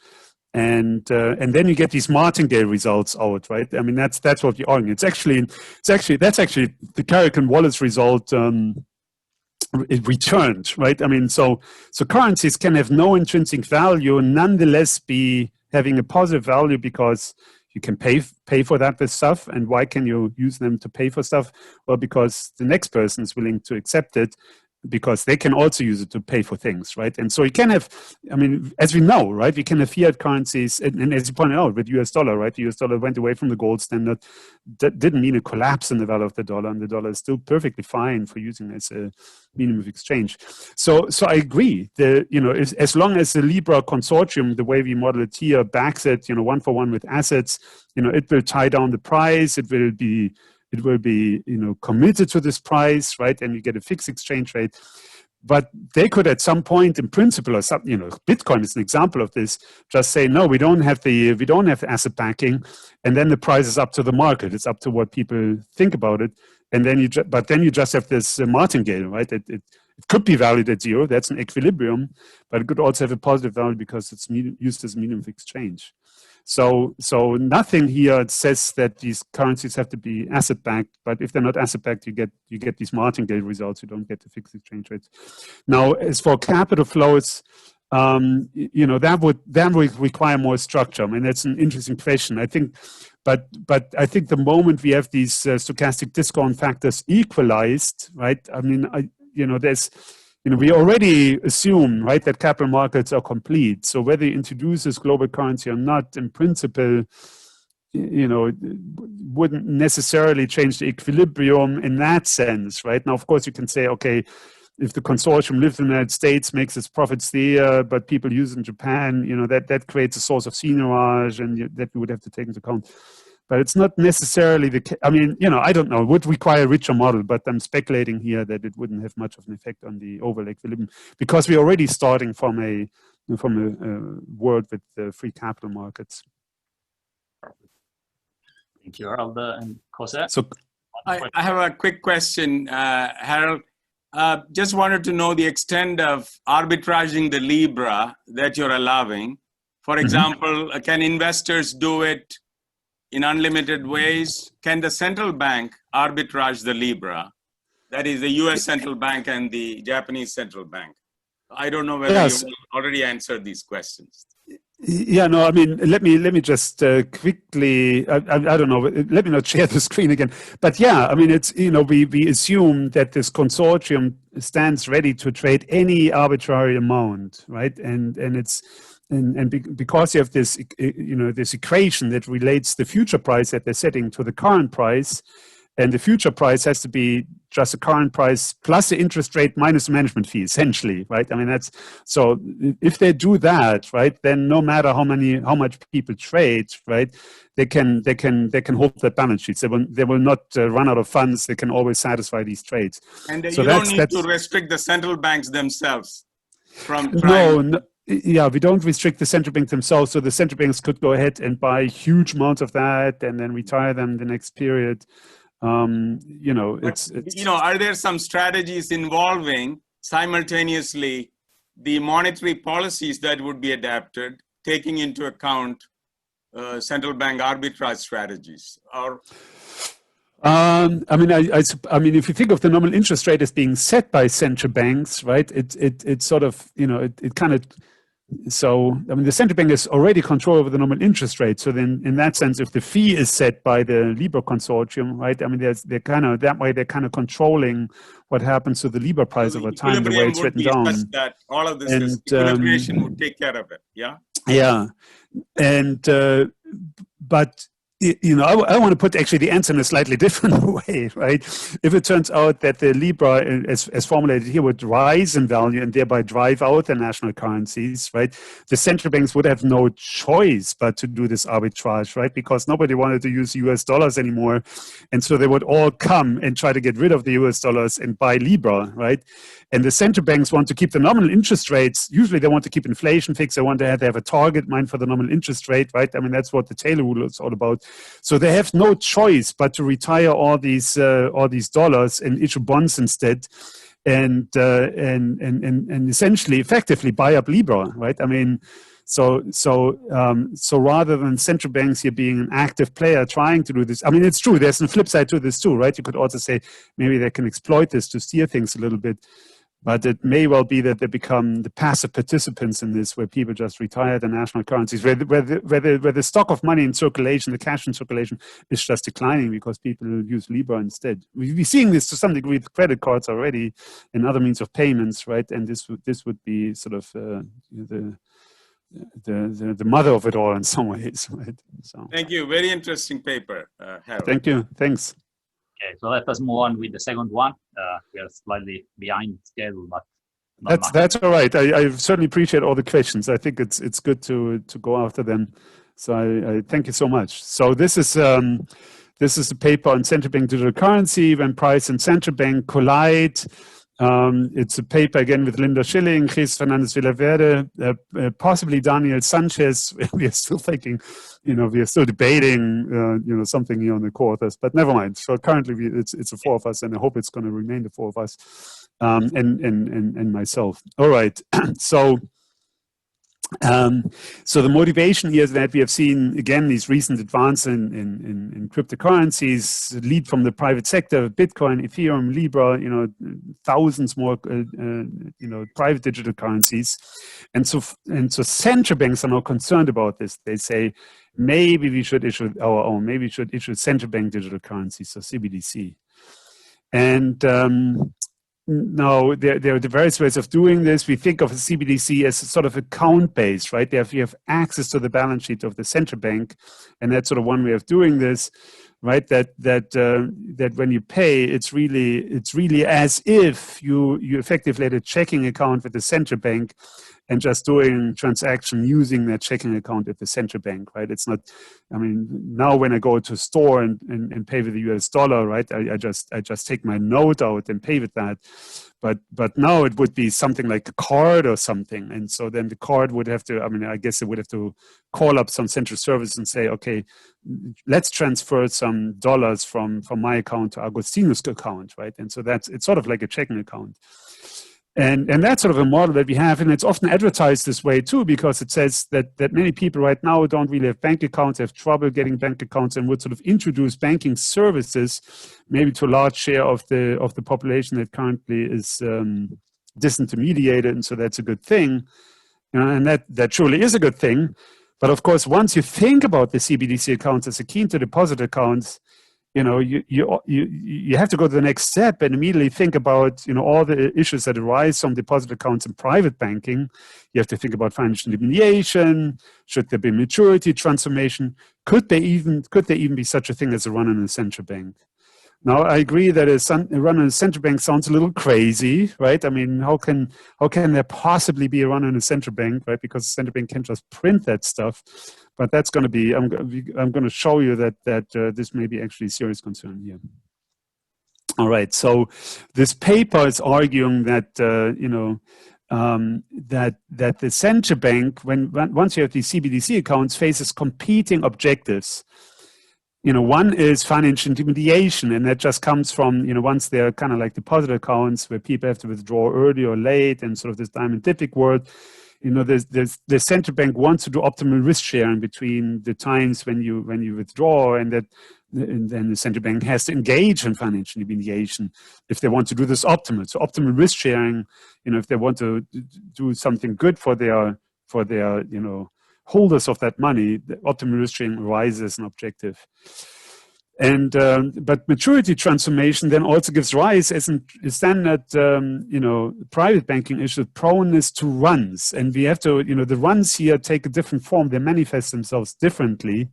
And then you get these martingale results out, right? I mean, that's what you're arguing. That's actually the Carrick and Wallace result. It returned, right? I mean, so currencies can have no intrinsic value and nonetheless be having a positive value because you can pay for that with stuff. And why can you use them to pay for stuff? Well, because the next person is willing to accept it, because they can also use it to pay for things, right? And so you can have, I mean, as we know, right, we can have fiat currencies, and as you pointed out, with US dollar, right, the US dollar went away from the gold standard. That didn't mean a collapse in the value of the dollar, and the dollar is still perfectly fine for using as a medium of exchange. So I agree. As long as the Libra consortium, the way we model it here, backs it, 1-for-1 with assets, it will tie down the price. It will be committed to this price, right? And you get a fixed exchange rate. But they could at some point, in principle, or something, Bitcoin is an example of this, just say, no, we don't have asset backing, and then the price is up to the market. It's up to what people think about it. And then you just have this martingale, right? It could be valued at zero. That's an equilibrium, but it could also have a positive value because it's used as a medium of exchange. So nothing here says that these currencies have to be asset backed, but if they're not asset backed, you get these martingale results. You don't get the fixed exchange rates. Now, as for capital flows, that would require more structure. I mean, that's an interesting question. I think, but I think the moment we have these stochastic discount factors equalized, right? I mean, we already assume, right, that capital markets are complete. So whether you introduce this global currency or not, in principle, wouldn't necessarily change the equilibrium in that sense, right? Now, of course, you can say, okay, if the consortium lives in the United States, makes its profits there, but people use it in Japan, you know, that creates a source of seigniorage, and that we would have to take into account. But it's not necessarily the case. I mean, you know, I don't know. It would require a richer model, but I'm speculating here that it wouldn't have much of an effect on the overall equilibrium, because we're already starting from a world with free capital markets. Thank you, Harald and Jose. So I have a quick question, Harald. Just wanted to know the extent of arbitraging the Libra that you're allowing. For example, can investors do it in unlimited ways? Can the central bank arbitrage the Libra? That is the US central bank and the Japanese central bank. I don't know whether you already answered these questions. Yeah, no, I mean, let me just quickly, I don't know, let me not share the screen again. But yeah, I mean, it's, you know, we assume that this consortium stands ready to trade any arbitrary amount, right? And because you have this, you know, this equation that relates the future price that they're setting to the current price, and the future price has to be just the current price plus the interest rate minus the management fee, essentially, right? I mean, that's, so if they do that, right, then no matter how much people trade, right, they can hold their balance sheets. They will not run out of funds. They can always satisfy these trades. And so you don't need to restrict the central banks themselves from trying. No. Yeah, we don't restrict the central banks themselves. So the central banks could go ahead and buy huge amounts of that and then retire them the next period. You know, it's you know, are there some strategies involving simultaneously the monetary policies that would be adapted, taking into account central bank arbitrage strategies? Or I mean, I mean, if you think of the nominal interest rate as being set by central banks, right? It sort of, you know, it kind of. So, I mean, the central bank has already control over the nominal interest rate. So then, in that sense, if the fee is set by the Libra consortium, right? I mean, they're kind of, that way they're kind of controlling what happens to the Libra price over time, the way it's written down. That all of this is equilibration would take care of it. Yeah. Yeah, and but. You know, I want to put actually the answer in a slightly different way, right? If it turns out that the Libra, as formulated here, would rise in value and thereby drive out the national currencies, right? The central banks would have no choice but to do this arbitrage, right? Because nobody wanted to use US dollars anymore. And so they would all come and try to get rid of the US dollars and buy Libra, right? And the central banks want to keep the nominal interest rates. Usually they want to keep inflation fixed. They want to have a target in mind for the nominal interest rate, right? I mean, that's what the Taylor rule is all about. So they have no choice but to retire all these dollars and issue bonds instead, and essentially, effectively buy up Libra, right? I mean, so rather than central banks here being an active player trying to do this, I mean, it's true. There's a flip side to this too, right? You could also say maybe they can exploit this to steer things a little bit. But it may well be that they become the passive participants in this, where people just retire the national currencies, where the stock of money in circulation, the cash in circulation, is just declining because people use Libra instead. We're seeing this to some degree with credit cards already and other means of payments, right? And this would be sort of the mother of it all in some ways, right? So. Thank you. Very interesting paper, Harald. Thank you. Thanks. Okay, so let us move on with the second one. We are slightly behind schedule, but that's all right. I certainly appreciate all the questions. I think it's good to go after them. So I thank you so much. So this is a paper on central bank digital currency when price and central bank collide. It's a paper again with Linda Schilling, Chris Fernandez Villaverde, possibly Daniel Sanchez. We are still thinking, you know, we are still debating, you know, something here on the co-authors, but never mind. So currently it's the four of us, and I hope it's going to remain the four of us, and myself. All right. So the motivation here is that we have seen, again, these recent advances in cryptocurrencies lead from the private sector, Bitcoin, Ethereum, Libra, you know, thousands more, you know, private digital currencies. And so central banks are now concerned about this. They say, maybe we should issue our own, maybe we should issue central bank digital currencies, so CBDC. And now, there are the various ways of doing this. We think of a CBDC as sort of account-based, right? You have access to the balance sheet of the central bank, and that's sort of one way of doing this. right? That when you pay, it's really as if you effectively had a checking account with the central bank and just doing transaction using that checking account at the central bank, right? It's not, I mean, now when I go to a store and pay with the US dollar, right? I just take my note out and pay with that. But now it would be something like a card or something. And so then the card would have to, I mean, I guess it would have to call up some central service and say, okay, let's transfer some dollars from my account to Agostino's account, right? And so it's sort of like a checking account. And that's sort of a model that we have, and it's often advertised this way too, because it says that many people right now don't really have bank accounts, have trouble getting bank accounts, and would sort of introduce banking services maybe to a large share of the population that currently is disintermediated, and so that's a good thing, you know, and that truly is a good thing. But of course, once you think about the CBDC accounts as akin to deposit accounts, you know, you have to go to the next step and immediately think about, you know, all the issues that arise from deposit accounts in private banking. You have to think about financial intermediation. Should there be maturity transformation? Could there even be such a thing as a run on a central bank? Now, I agree that a run on a central bank sounds a little crazy, right? I mean, how can there possibly be a run on a central bank, right? Because the central bank can just print that stuff. But that's going to be, I'm going to show you that this may be actually a serious concern here. All right, so this paper is arguing that, that the central bank, once you have these CBDC accounts, faces competing objectives. You know, one is financial intermediation, and that just comes from, you know, once they're kind of like deposit accounts where people have to withdraw early or late and sort of this diamondific world. You know, the central bank wants to do optimal risk sharing between the times when you withdraw, and then the central bank has to engage in financial intermediation if they want to do this optimal. So optimal risk sharing, you know, if they want to do something good for their you know, holders of that money, the optimal risk sharing arises as an objective. And but maturity transformation then also gives rise as a standard, you know, private banking issue, proneness to runs. And we have to, you know, the runs here take a different form. They manifest themselves differently,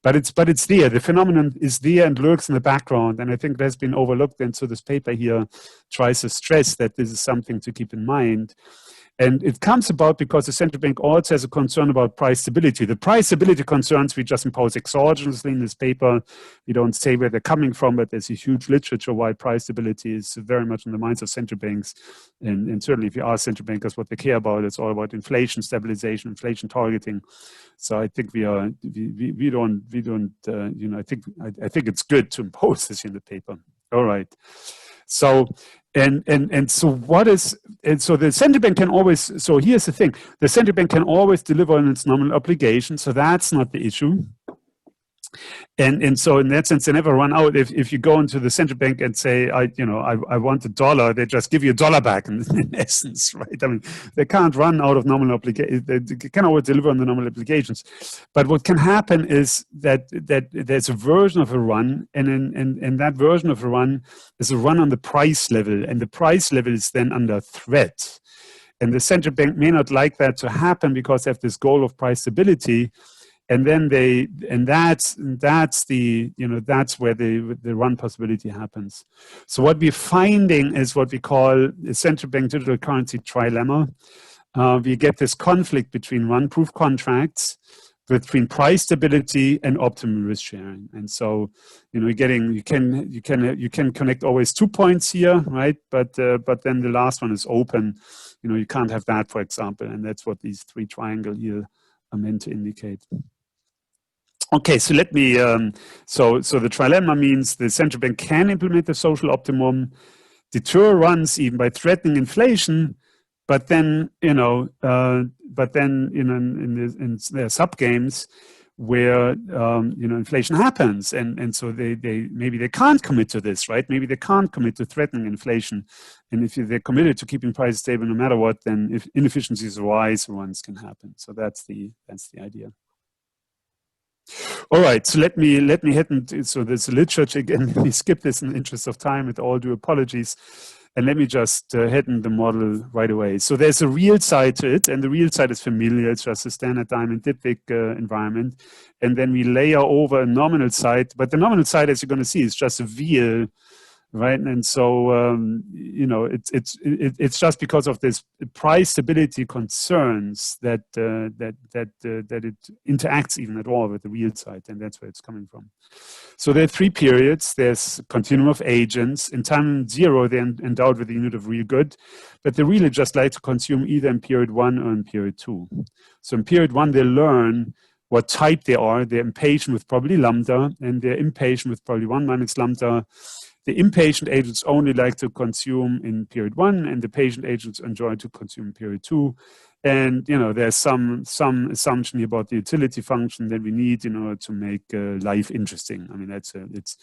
but it's there. The phenomenon is there and lurks in the background. And I think that's been overlooked. And so this paper here tries to stress that this is something to keep in mind. And it comes about because the central bank also has a concern about price stability. The price stability concerns we just impose exogenously in this paper. We don't say where they're coming from, but there's a huge literature why price stability is very much in the minds of central banks. And certainly if you ask central bankers what they care about, it's all about inflation stabilization, inflation targeting. So I think we don't, you know, I think it's good to impose this in the paper. All right. So, and so what is, and so the central bank can always, so here's the thing, the central bank can always deliver on its nominal obligation, so that's not the issue. And so in that sense, they never run out. If you go into the central bank and say, I want $1, they just give you $1 back in essence, right? I mean, they can't run out of nominal obligations. They can always deliver on the nominal obligations. But what can happen is that there's a version of a run, and that version of a run is a run on the price level, and the price level is then under threat. And the central bank may not like that to happen because they have this goal of price stability. And then that's the, you know, that's where the run possibility happens. So what we're finding is what we call a central bank digital currency trilemma. We get this conflict between run-proof contracts, between price stability and optimal risk sharing. And so, you know, you can connect always 2 points here, right? But then the last one is open. You know, you can't have that, for example, and that's what these 3 triangles here are meant to indicate. Okay, so let me, so the trilemma means the central bank can implement the social optimum, deter runs even by threatening inflation, but then, in their sub-games where, inflation happens. And so maybe they can't commit to this, right? Maybe they can't commit to threatening inflation. And if they're committed to keeping prices stable no matter what, then if inefficiencies arise, runs can happen. So that's the idea. All right, so let me head into, so there's literature again. Let me skip this in the interest of time with all due apologies. And let me just head in the model right away. So there's a real side to it, and the real side is familiar. It's just a standard diamond Dybvig environment. And then we layer over a nominal side, but the nominal side, as you're going to see, is just a VL, right? And so, you know, it's just because of this price stability concerns that it interacts even at all with the real side, and that's where it's coming from. So there are 3 periods. There's a continuum of agents. In time 0, they're endowed with the unit of real good, but they really just like to consume either in period 1 or in period 2. So in period 1, they learn what type they are. They're impatient with probably lambda, and they're impatient with probably 1 minus lambda. The impatient agents only like to consume in period 1, and the patient agents enjoy to consume in period 2. And, you know, there's some assumption about the utility function that we need in order to make life interesting. I mean, it's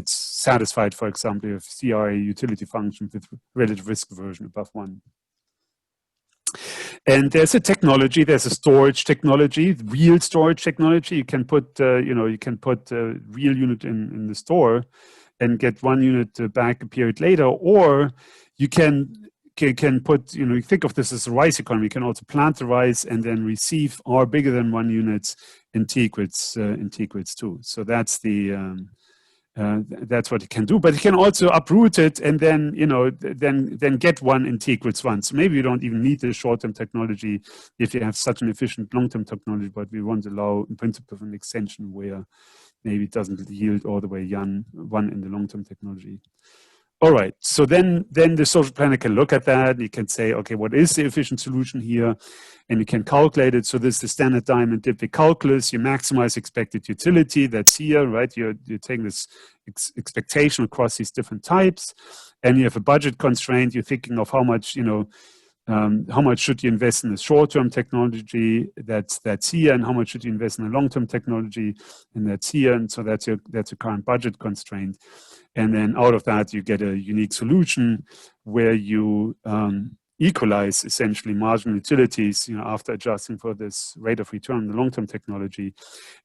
satisfied, for example, if CR a utility function with relative risk aversion above 1. And there's a technology, there's a storage technology, real storage technology. You can put, you can put a real unit in the store and get 1 unit back a period later, or you can put, you think of this as a rice economy. You can also plant the rice and then receive R bigger than 1 unit in t equals 2. So that's the that's what you can do. But you can also uproot it and then then get 1 in t equals 1. So maybe you don't even need the short-term technology if you have such an efficient long-term technology. But we want to allow in principle an extension where maybe it doesn't yield all the way 1 in the long-term technology. All right, so then the social planner can look at that. You can say, okay, what is the efficient solution here? And you can calculate it. So this is the standard diamond Dybvig calculus. You maximize expected utility. That's here, right? You're taking this expectation across these different types. And you have a budget constraint. You're thinking of how much, how much should you invest in the short-term technology that's here, and how much should you invest in the long-term technology, and that's here. And so that's your current budget constraint. And then out of that, you get a unique solution where you equalize essentially marginal utilities, after adjusting for this rate of return on the long-term technology.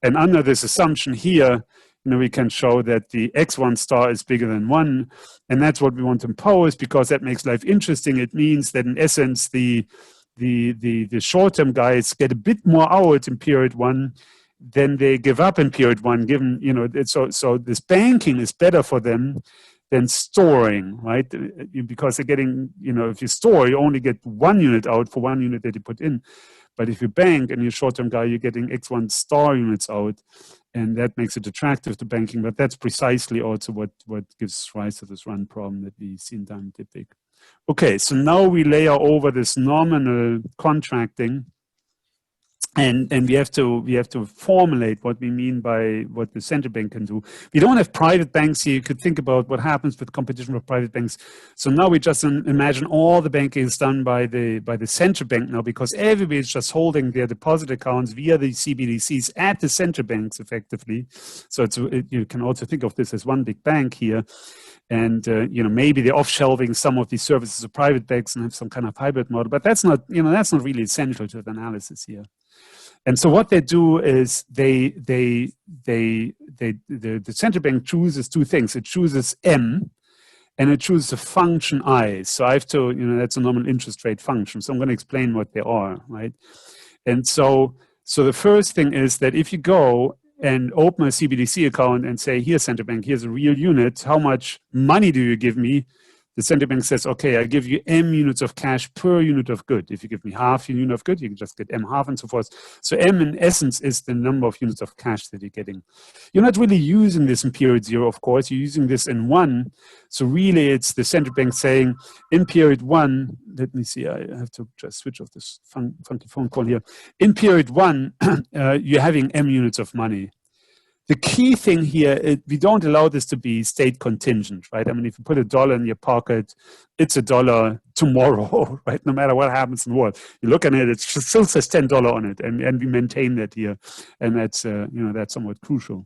And under this assumption here, we can show that the x1 star is bigger than 1, and that's what we want to impose because that makes life interesting. It means that in essence, the short-term guys get a bit more out in period 1 than they give up in period 1, given, so this banking is better for them than storing, right? Because they're getting, if you store, you only get 1 unit out for 1 unit that you put in. But if you bank and you're short-term guy, you're getting x1 star units out, and that makes it attractive to banking. But that's precisely also what gives rise to this run problem that we see in diamond Dybvig. Okay, so now we layer over this nominal contracting. And we have to formulate what we mean by what the central bank can do. We don't have private banks here. You could think about what happens with competition for private banks. So now we just imagine all the banking is done by the central bank now, because everybody is just holding their deposit accounts via the CBDCs at the central banks effectively. So you can also think of this as one big bank here. And maybe they're off-shelving some of these services of private banks and have some kind of hybrid model, but that's not really essential to the analysis here. And so what they do is the central bank chooses 2 things. It chooses M, and it chooses a function I. So I have to, that's a nominal interest rate function. So I'm going to explain what they are, right? And so the first thing is that if you go and open a CBDC account and say, here, central bank, here's a real unit, how much money do you give me? The central bank says, okay, I give you M units of cash per unit of good. If you give me half a unit of good, you can just get M half and so forth. So M in essence is the number of units of cash that you're getting. You're not really using this in period 0, of course. You're using this in 1. So really it's the central bank saying in period 1, let me see, I have to just switch off this funky phone call here. In period 1, you're having M units of money. The key thing here, we don't allow this to be state contingent, right? I mean, if you put $1 in your pocket, it's $1 tomorrow, right? No matter what happens in the world. You look at it, it still says $10 on it, and we maintain that here. And that's, that's somewhat crucial.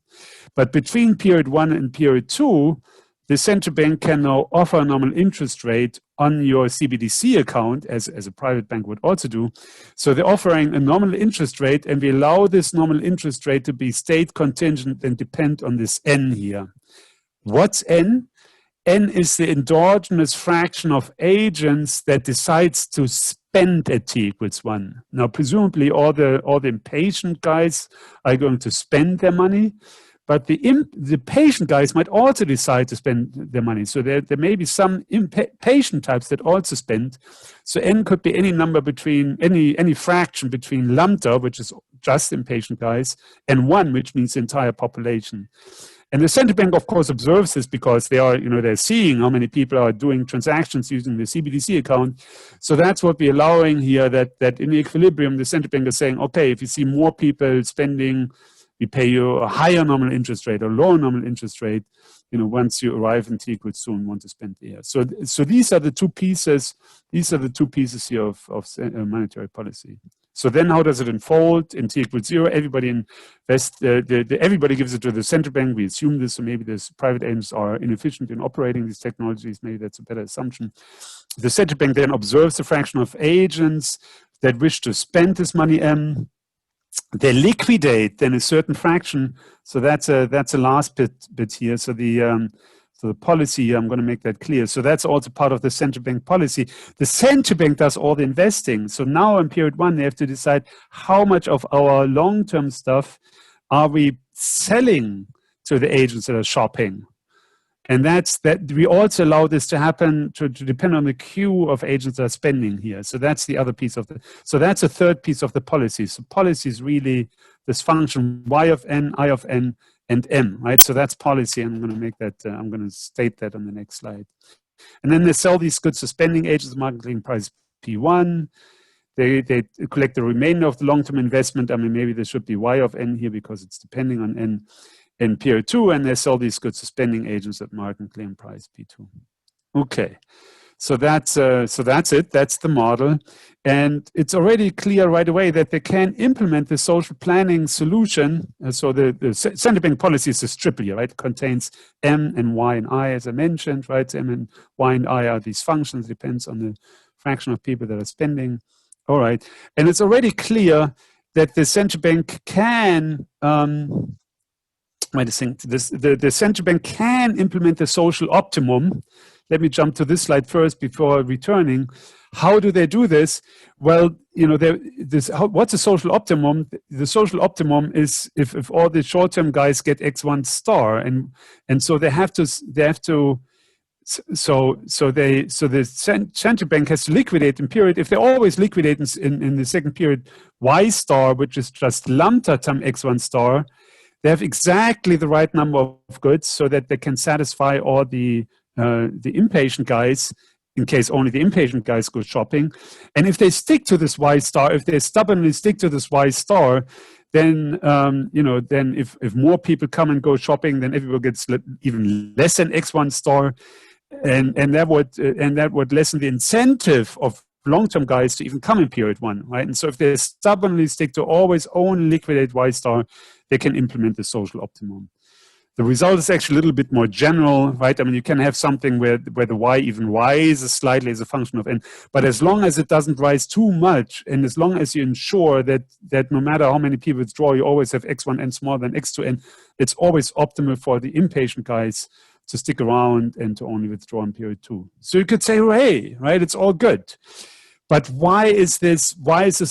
But between period 1 and period 2, the central bank can now offer a nominal interest rate on your CBDC account, as a private bank would also do. So they're offering a nominal interest rate, and we allow this nominal interest rate to be state contingent and depend on this N here. What's N? N is the endogenous fraction of agents that decides to spend at t equals 1. Now, presumably all the impatient guys are going to spend their money, but the patient guys might also decide to spend their money. So there may be some impatient types that also spend. So N could be any number between, any fraction between lambda, which is just impatient guys, and 1, which means the entire population. And the central bank, of course, observes this because they are, they're seeing how many people are doing transactions using the CBDC account. So that's what we're allowing here, that in equilibrium, the central bank is saying, okay, if you see more people spending, we pay you a higher nominal interest rate or lower nominal interest rate, once you arrive in t equals 2 and want to spend there. So these are the two pieces. These are the two pieces here of monetary policy. So then how does it unfold? In t equals 0, everybody invests, everybody gives it to the central bank. We assume this, so maybe the private agents are inefficient in operating these technologies. Maybe that's a better assumption. The central bank then observes the fraction of agents that wish to spend this money M. They liquidate then a certain fraction. So that's a last bit here. So the policy, I'm going to make that clear. So that's also part of the central bank policy. The central bank does all the investing. So now in period 1, they have to decide how much of our long-term stuff are we selling to the agents that are shopping. And that we also allow this to happen to depend on the queue of agents that are spending here. So that's the other piece of so that's a third piece of the policy. So policy is really this function y of n, I of n, and m, right? So that's policy. I'm going to make that, I'm going to state that on the next slide. And then they sell these goods to spending agents, marketing price P1. They collect the remainder of the long-term investment. I mean, maybe there should be y of n here because it's depending on n in period 2, and they sell these goods to spending agents at market claim price P2. Okay. So that's it. That's the model. And it's already clear right away that they can implement the social planning solution. So the central bank policy is this triple here, right? It contains M and Y and I, as I mentioned, right? M and Y and I are these functions, depends on the fraction of people that are spending. All right. And it's already clear that the central bank can, the central bank can implement the social optimum. Let me jump to this slide first before returning. How do they do this? Well, what's the social optimum? The social optimum is if all the short-term guys get X1 star, and so the central bank has to liquidate in period. If they always liquidate in the second period Y star, which is just lambda times X1 star, they have exactly the right number of goods so that they can satisfy all the impatient guys, in case only the impatient guys go shopping. And if they stick to this Y star, if they stubbornly stick to this Y star, then then if more people come and go shopping, then everybody gets even less than X1 star, and that would lessen the incentive of long-term guys to even come in period 1, right? And so if they stubbornly stick to always only liquidate Y star, they can implement the social optimum. The result is actually a little bit more general, right? I mean, you can have something where the Y even rises slightly as a function of n, but as long as it doesn't rise too much, and as long as you ensure that no matter how many people withdraw, you always have X1n smaller than X2n, it's always optimal for the impatient guys to stick around and to only withdraw in period 2. So you could say, hooray, right? It's all good. But why is this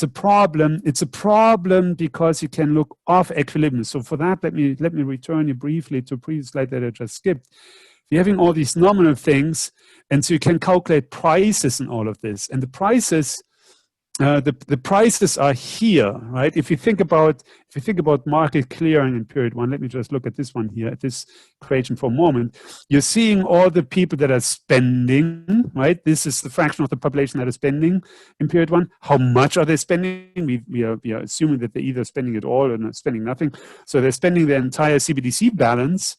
a problem? It's a problem because you can look off equilibrium. So for that, let me return you briefly to a previous slide that I just skipped. You're having all these nominal things, and so you can calculate prices and all of this. And the prices, the prices are here, right? If you think about market clearing in period 1, let me just look at this one here, at this equation for a moment. You're seeing all the people that are spending, right? This is the fraction of the population that is spending in period 1. How much are they spending? We are assuming that they're either spending it all or not spending nothing. So they're spending their entire CBDC balance.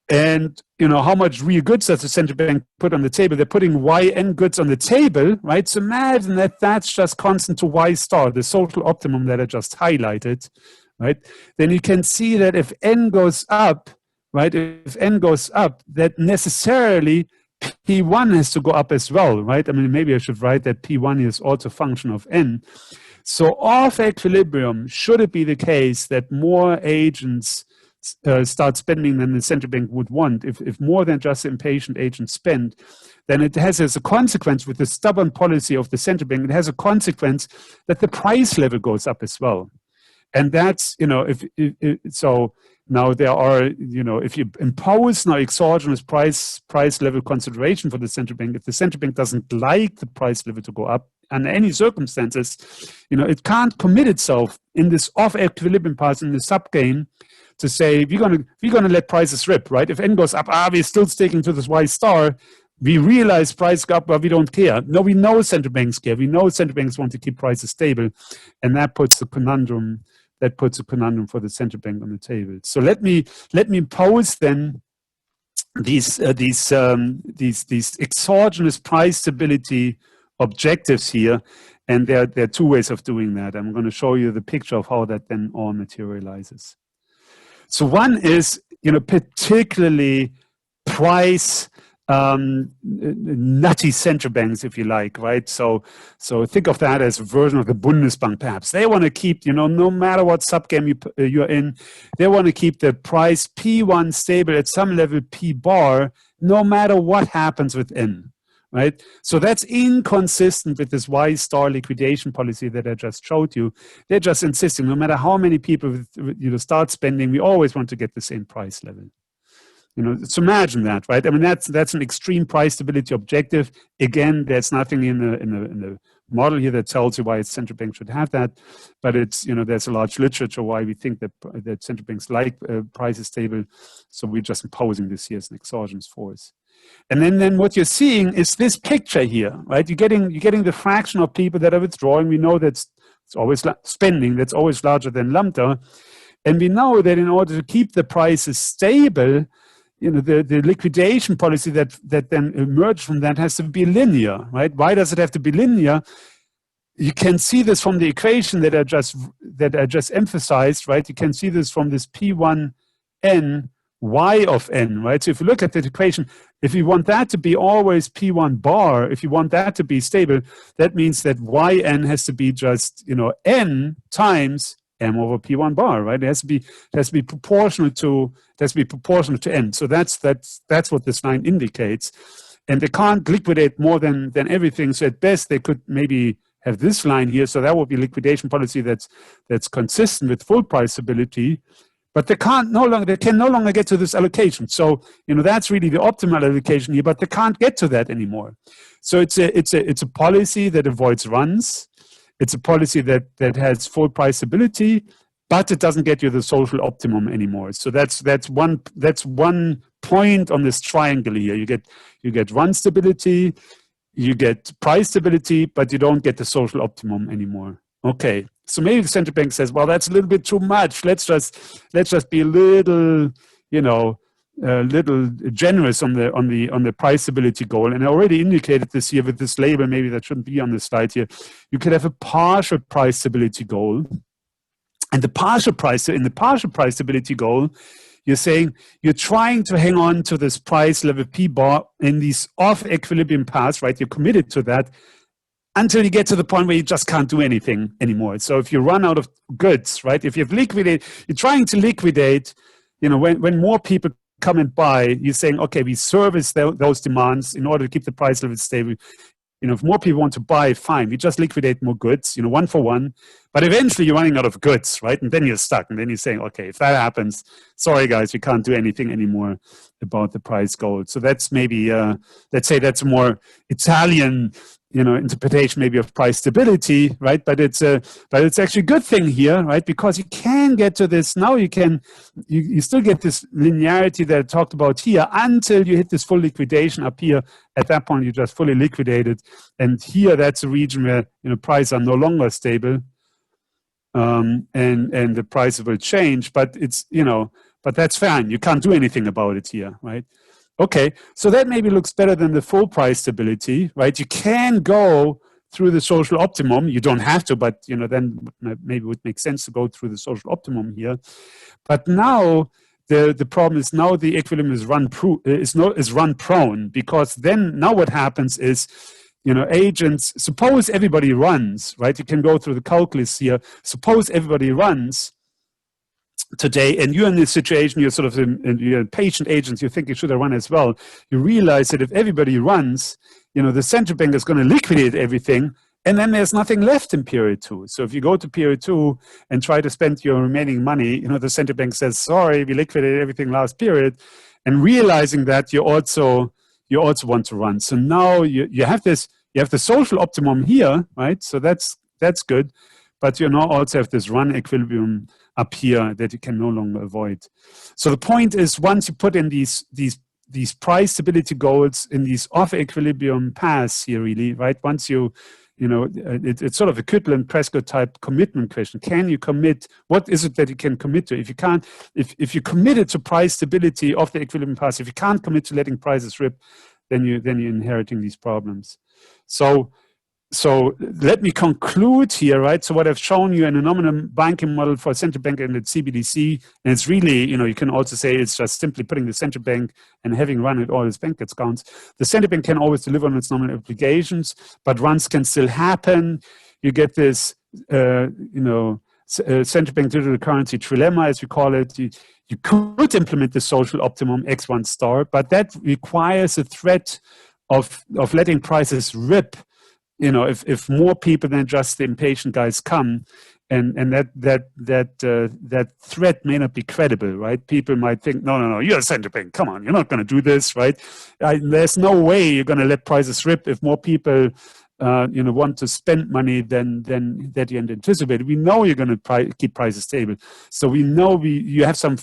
And how much real goods does the central bank put on the table? They're putting YN goods on the table, right? So imagine that that's just constant to Y star, the social optimum that I just highlighted, right? Then you can see that if N goes up, right? If N goes up, that necessarily P1 has to go up as well, right? I mean, maybe I should write that P1 is also a function of N. So off equilibrium, should it be the case that more agents start spending than the central bank would want, if more than just the impatient agents spend, then it has as a consequence, with the stubborn policy of the central bank, it has a consequence that the price level goes up as well. And that's, so now there are, if you impose now exogenous price level consideration for the central bank, if the central bank doesn't like the price level to go up under any circumstances, it can't commit itself in this off equilibrium path, in the sub game, to say we're gonna let prices rip, right? If N goes up, we're still sticking to this Y star. We realize price go up, but we don't care. No, we know central banks care. We know central banks want to keep prices stable, and that puts a conundrum for the central bank on the table. So let me pose then these exogenous price stability objectives here, and there are two ways of doing that. I'm going to show you the picture of how that then all materializes. So one is, particularly price nutty central banks, if you like, right? So think of that as a version of the Bundesbank, perhaps. They want to keep, no matter what subgame you're in, they want to keep the price P1 stable at some level P bar, no matter what happens within, right? So that's inconsistent with this Y star liquidation policy that I just showed you. They're just insisting, no matter how many people start spending, we always want to get the same price level. So imagine that, right? I mean, that's an extreme price stability objective. Again, there's nothing in the model here that tells you why a central bank should have that, but it's, there's a large literature why we think that central banks like prices stable. So we're just imposing this here as an exogenous force. And then what you're seeing is this picture here, right? You're getting the fraction of people that are withdrawing. We know it's always spending that's always larger than lambda, and we know that in order to keep the prices stable, the liquidation policy that then emerged from that has to be linear, right? Why does it have to be linear? You can see this from the equation that I just emphasized, right? You can see this from this P1n y of n, right? So if you look at that equation, if you want that to be always P1 bar, if you want that to be stable, that means that yn has to be just n times m over P1 bar, right? It has to be proportional to n. So that's what this line indicates. And they can't liquidate more than everything. So at best they could maybe have this line here. So that would be liquidation policy that's consistent with full price stability. But they can no longer get to this allocation. So that's really the optimal allocation here, but they can't get to that anymore. So it's a policy that avoids runs. It's a policy that has full price stability, but it doesn't get you the social optimum anymore. So that's one point on this triangle here. You get run stability, you get price stability, but you don't get the social optimum anymore. Okay, so maybe the central bank says, well, that's a little bit too much. Let's just be a little, little generous on the price stability goal. And I already indicated this here with this label, maybe that shouldn't be on the slide here. You could have a partial price stability goal. And in the partial price stability goal, you're saying you're trying to hang on to this price level P bar in these off equilibrium paths, right? You're committed to that until you get to the point where you just can't do anything anymore. So if you run out of goods, right? If you've liquidated, you're trying to liquidate, when more people come and buy, you're saying, okay, we service those demands in order to keep the price level stable. If more people want to buy, fine, we just liquidate more goods, one for one. But eventually you're running out of goods, right? And then you're stuck. And then you're saying, okay, if that happens, sorry guys, we can't do anything anymore about the price goal. So that's maybe, let's say that's a more Italian, interpretation maybe of price stability, right? But it's actually a good thing here, right? Because you can get to this, now you still get this linearity that I talked about here until you hit this full liquidation up here. At that point, you just fully liquidated. And here, that's a region where, prices are no longer stable. And the prices will change, but but that's fine. You can't do anything about it here, right? Okay, so that maybe looks better than the full price stability, right? You can go through the social optimum. You don't have to, but then maybe it would make sense to go through the social optimum here. But now the problem is now the equilibrium is run prone, because then now what happens is, agents, suppose everybody runs, right? You can go through the calculus here. Suppose everybody runs. today, and you're in this situation, you're sort of you're patient agents, you think you should have run as well. You realize that if everybody runs, the central bank is going to liquidate everything, and then there's nothing left in period 2. So if you go to period 2 and try to spend your remaining money, the central bank says, sorry, we liquidated everything last period, and realizing that you also want to run. So now you have the social optimum here, right? So that's good, but you now also have this run equilibrium up here that you can no longer avoid. So the point is, once you put in these price stability goals in these offer equilibrium paths here, really, right? Once it's sort of a Kittel-Prescott type commitment question. Can you commit? What is it that you can commit to? If you can't, if you committed to price stability of the equilibrium path, if you can't commit to letting prices rip, then you're inheriting these problems. So let me conclude here, right? So what I've shown you in a nominal banking model for central bank and its CBDC, and it's really, you can also say it's just simply putting the central bank and having run at all its bank accounts. The central bank can always deliver on its nominal obligations, but runs can still happen. You get this, central bank digital currency trilemma, as we call it. You could implement the social optimum X1 star, but that requires a threat of letting prices rip. If more people than just the impatient guys come, and that threat may not be credible, right? People might think, no, you're a central bank. Come on, you're not going to do this, right? There's no way you're going to let prices rip if more people, want to spend money than that you anticipated. We know you're going to keep prices stable. So we know you have some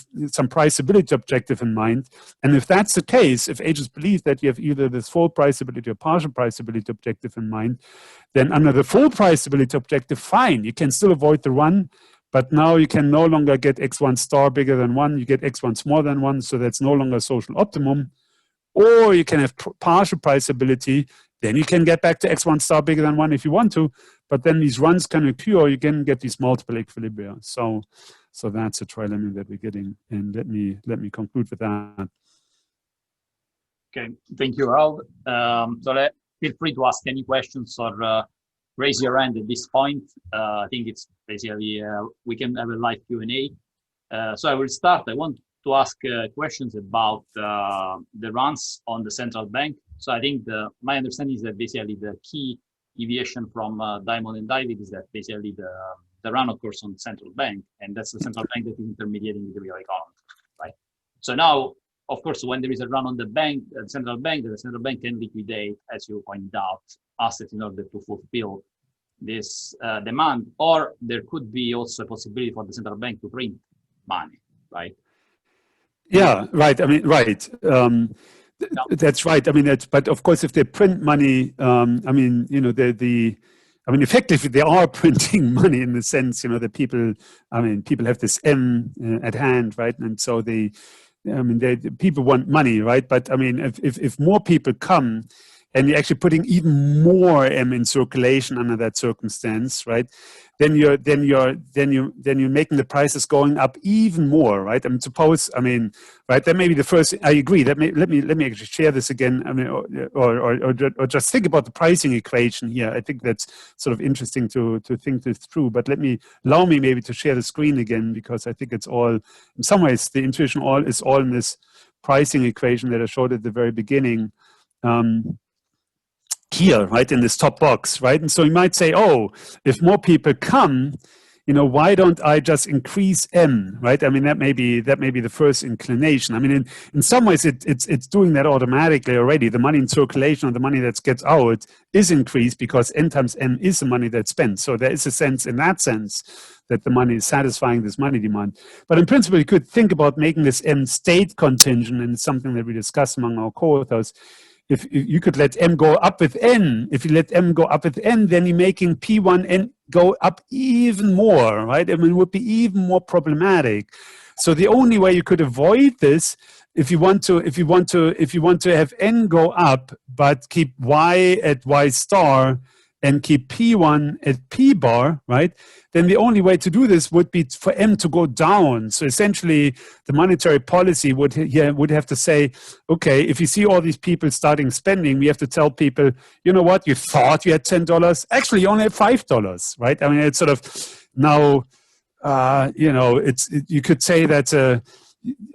price stability objective in mind. And if that's the case, if agents believe that you have either this full price stability or partial price stability objective in mind, then under the full price stability objective, fine, you can still avoid the run. But now you can no longer get X1 star bigger than 1. You get X1 smaller than 1. So that's no longer social optimum. Or you can have partial price stability. Then you can get back to X1 star bigger than 1 if you want to, but then these runs can occur, you can get these multiple equilibria. So that's a trilemma that we're getting, and let me conclude with that. Okay, thank you, Harald. Feel free to ask any questions or raise your hand at this point. I think it's basically, we can have a live Q&A. So I will start. I want to ask questions about the runs on the central bank. So I think my understanding is that basically the key deviation from Diamond and David is that basically the run occurs on the central bank, and that's the central bank that is intermediating the real economy, right? So now, of course, when there is a run on the bank, the central bank can liquidate, as you pointed out, assets in order to fulfill this demand, or there could be also a possibility for the central bank to print money, right? Yeah, right. I mean, right. That's right. I mean, but of course, if they print money, effectively they are printing money in the sense, that people have this M at hand, right? And so people want money, right? But I mean, if more people come, and you're actually putting even more M in circulation under that circumstance, right? Then you're making the prices going up even more, right? That may be the first. I agree. Let me actually share this again. Or just think about the pricing equation here. I think that's sort of interesting to think this through. But allow me maybe to share the screen again, because I think it's all, in some ways, the intuition is all in this pricing equation that I showed at the very beginning. Here, right, in this top box, right? And so you might say, oh, if more people come, why don't I just increase M, right? I mean, that may be the first inclination. I mean, in some ways, it's doing that automatically already. The money in circulation or the money that gets out is increased because N times M is the money that's spent. So there is a sense in that sense that the money is satisfying this money demand. But in principle, you could think about making this M state contingent, and it's something that we discuss among our co-authors. If you could let M go up with N, if you let M go up with N, then you're making P1N go up even more, right? I mean, it would be even more problematic. So the only way you could avoid this, if you want to have N go up, but keep Y at Y star and keep P1 at P bar, right? Then the only way to do this would be for M to go down. So essentially, the monetary policy would have to say, okay, if you see all these people starting spending, we have to tell people, you know what, you thought you had $10, actually you only have $5, right? I mean, it's sort of now, you know, you could say that.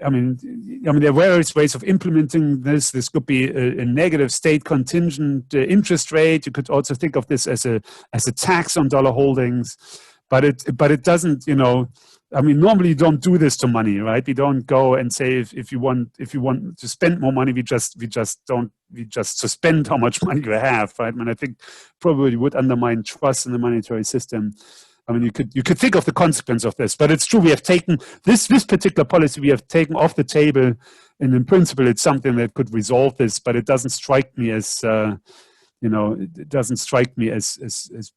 I mean, there are various ways of implementing this. This could be a negative state contingent interest rate. You could also think of this as a tax on dollar holdings, but it doesn't. You know, I mean, normally you don't do this to money, right? We don't go and say if you want to spend more money, we just suspend how much money you have, right? I mean, I think probably would undermine trust in the monetary system. I mean, you could think of the consequence of this, but it's true. We have taken this particular policy. We have taken off the table, and in principle, it's something that could resolve this. But it doesn't strike me as you know, it doesn't strike me as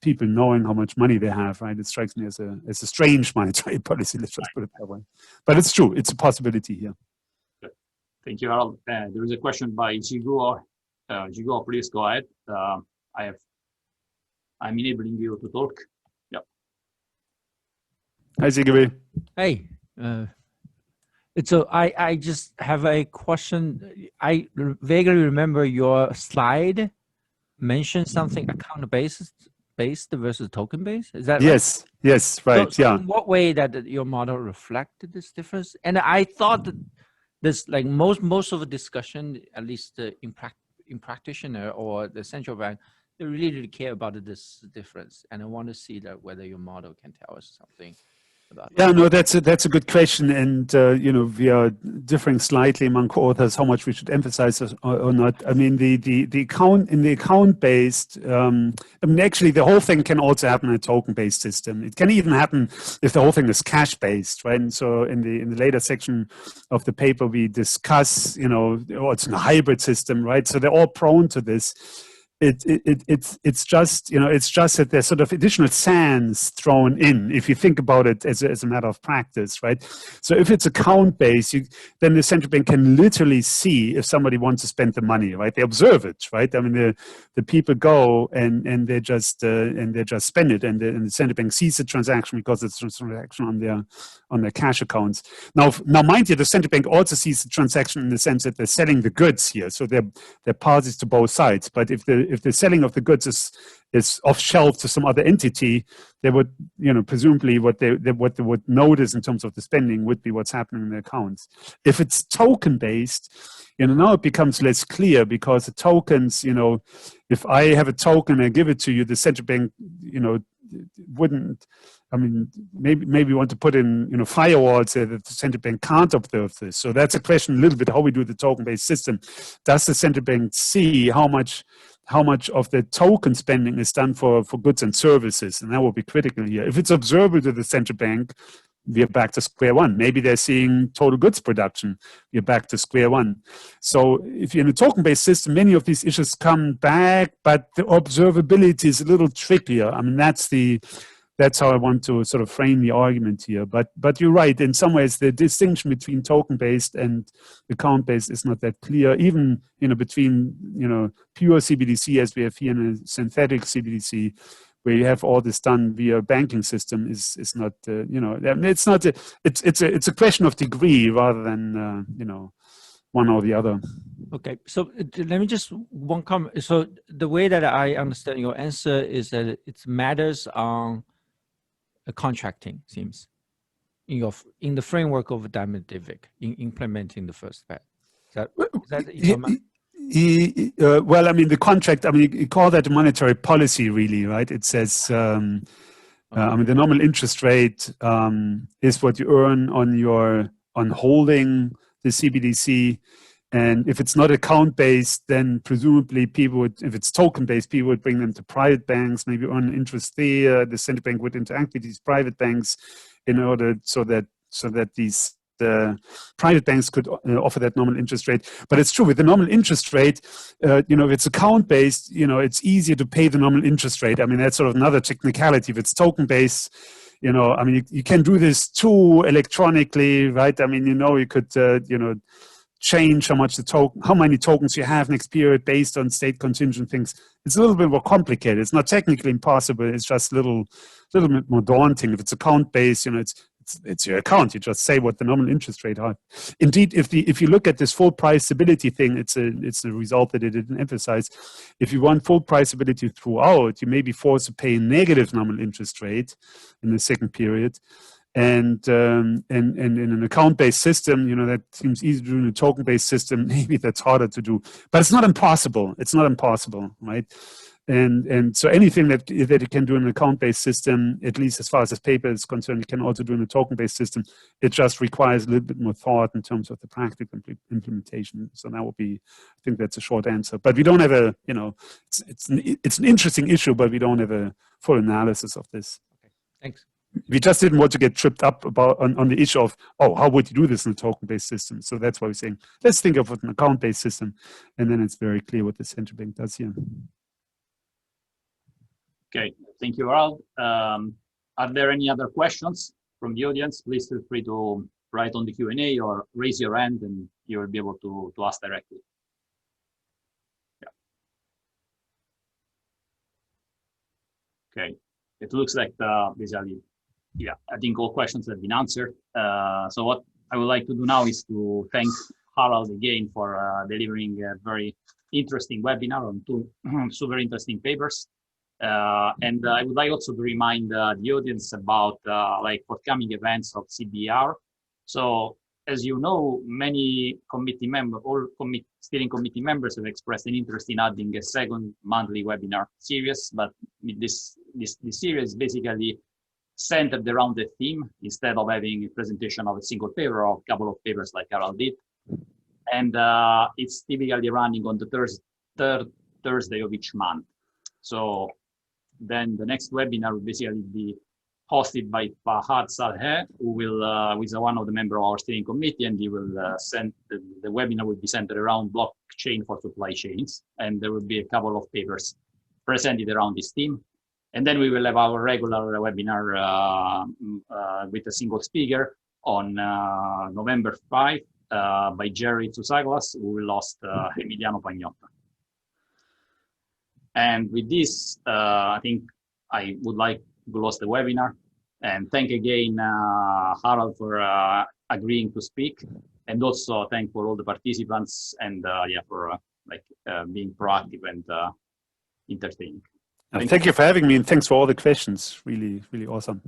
people knowing how much money they have, right? It strikes me as a strange monetary policy. Let's just put it that way. But it's true. It's a possibility here. Thank you, Harald. There is a question by Jigo. Jigo, please go ahead. I'm enabling you to talk. Hi, Sigrid. Hey, I just have a question. I vaguely remember your slide mentioned something account based versus token based. Is that right? Yes, right. So in what way that your model reflected this difference? And I thought that this, like most of the discussion, at least in practitioner or the central bank, they really care about this difference. And I want to see that whether your model can tell us something. Yeah, no, that's a good question, and you know, we are differing slightly among co-authors how much we should emphasize or not. I mean, the account based. I mean, actually, the whole thing can also happen in a token based system. It can even happen if the whole thing is cash based, right? And so in the later section of the paper, we discuss, you know, it's a hybrid system, right? So they're all prone to this. It's just, you know, it's just that there's sort of additional sands thrown in if you think about it as a matter of practice, right? So if it's account based, then the central bank can literally see if somebody wants to spend the money, right? They observe it, right? I mean, the people go and they just spend it, and the central bank sees the transaction because it's a transaction on their cash accounts. Now, mind you, the central bank also sees the transaction in the sense that they're selling the goods here, so they're parties to both sides. But if the selling of the goods is off shelf to some other entity, they would, you know, presumably what they would notice in terms of the spending would be what's happening in the accounts. If it's token based, you know, now it becomes less clear, because the tokens, you know, if I have a token and I give it to you, the central bank, you know, wouldn't. I mean, maybe want to put in, you know, firewalls so that the central bank can't observe this. So that's a question a little bit how we do the token-based system. Does the central bank see how much of the token spending is done for goods and services? And that will be critical here. If it's observable to the central bank, we are back to square one. Maybe they're seeing total goods production. We're back to square one. So if you're in a token-based system, many of these issues come back, but the observability is a little trickier. I mean, that's how I want to sort of frame the argument here. But you're right. In some ways, the distinction between token-based and account-based is not that clear. Even, you know, between, you know, pure CBDC as we have here in a synthetic CBDC, where you have all this done via banking system, is not, you know, it's not. It's a question of degree rather than you know, one or the other. Okay, so let me just one comment. So the way that I understand your answer is that it matters on contracting, seems in the framework of Diamond Divik in implementing the first part. Is that well, I mean, the contract, I mean, you call that monetary policy, really, right? It says, I mean, the nominal interest rate is what you earn on holding the CBDC. And if it's not account-based, then presumably people would, if it's token-based, people would bring them to private banks, maybe earn interest there. The central bank would interact with these private banks in order so that these private banks could offer that nominal interest rate. But it's true with the nominal interest rate, you know, if it's account-based, you know, it's easier to pay the nominal interest rate. I mean, that's sort of another technicality. If it's token-based, you know, I mean, you can do this too electronically, right? I mean, you know, you could, you know, change how many tokens you have next period based on state contingent things. It's a little bit more complicated. It's not technically impossible. It's just a little bit more daunting. If it's account based, you know, it's your account. You just say what the nominal interest rate are. Indeed, if you look at this full price stability thing, it's a result that it didn't emphasize. If you want full price stability throughout, you may be forced to pay a negative nominal interest rate in the second period. And in an account-based system, you know, that seems easy to do. In a token-based system, maybe that's harder to do. But it's not impossible. It's not impossible, right? And so anything that you can do in an account-based system, at least as far as this paper is concerned, you can also do in a token-based system. It just requires a little bit more thought in terms of the practical implementation. So that would be, I think that's a short answer. But we don't have a, you know, it's an interesting issue, but we don't have a full analysis of this. Okay, thanks. We just didn't want to get tripped up about on the issue of, oh, how would you do this in a token-based system? So that's why we're saying, let's think of an account-based system. And then it's very clear what the central bank does here. Okay, thank you, Harald. Are there any other questions from the audience? Please feel free to write on the Q&A or raise your hand and you will be able to ask directly. Yeah. Okay, it looks like basically, yeah, I think all questions have been answered. So what I would like to do now is to thank Harald again for delivering a very interesting webinar on two super interesting papers. And I would like also to remind the audience about like forthcoming events of CBER. So as you know, many committee members, all steering committee members have expressed an interest in adding a second monthly webinar series, but this series is basically centered around the theme instead of having a presentation of a single paper or a couple of papers like Harald did. And it's typically running on the third Thursday of each month. So then the next webinar will basically be hosted by Fahad Saleh, who is one of the members of our steering committee, and he will send the webinar will be centered around blockchain for supply chains, and there will be a couple of papers presented around this theme. And then we will have our regular webinar with a single speaker on November 5 by Jerry Tsoutsaglas, who will host Emiliano Pagnotta. And with this, I think I would like to close the webinar and thank again Harald for agreeing to speak, and also thank for all the participants and yeah, for being proactive and entertaining. Thank you for having me, and thanks for all the questions. Really, really awesome.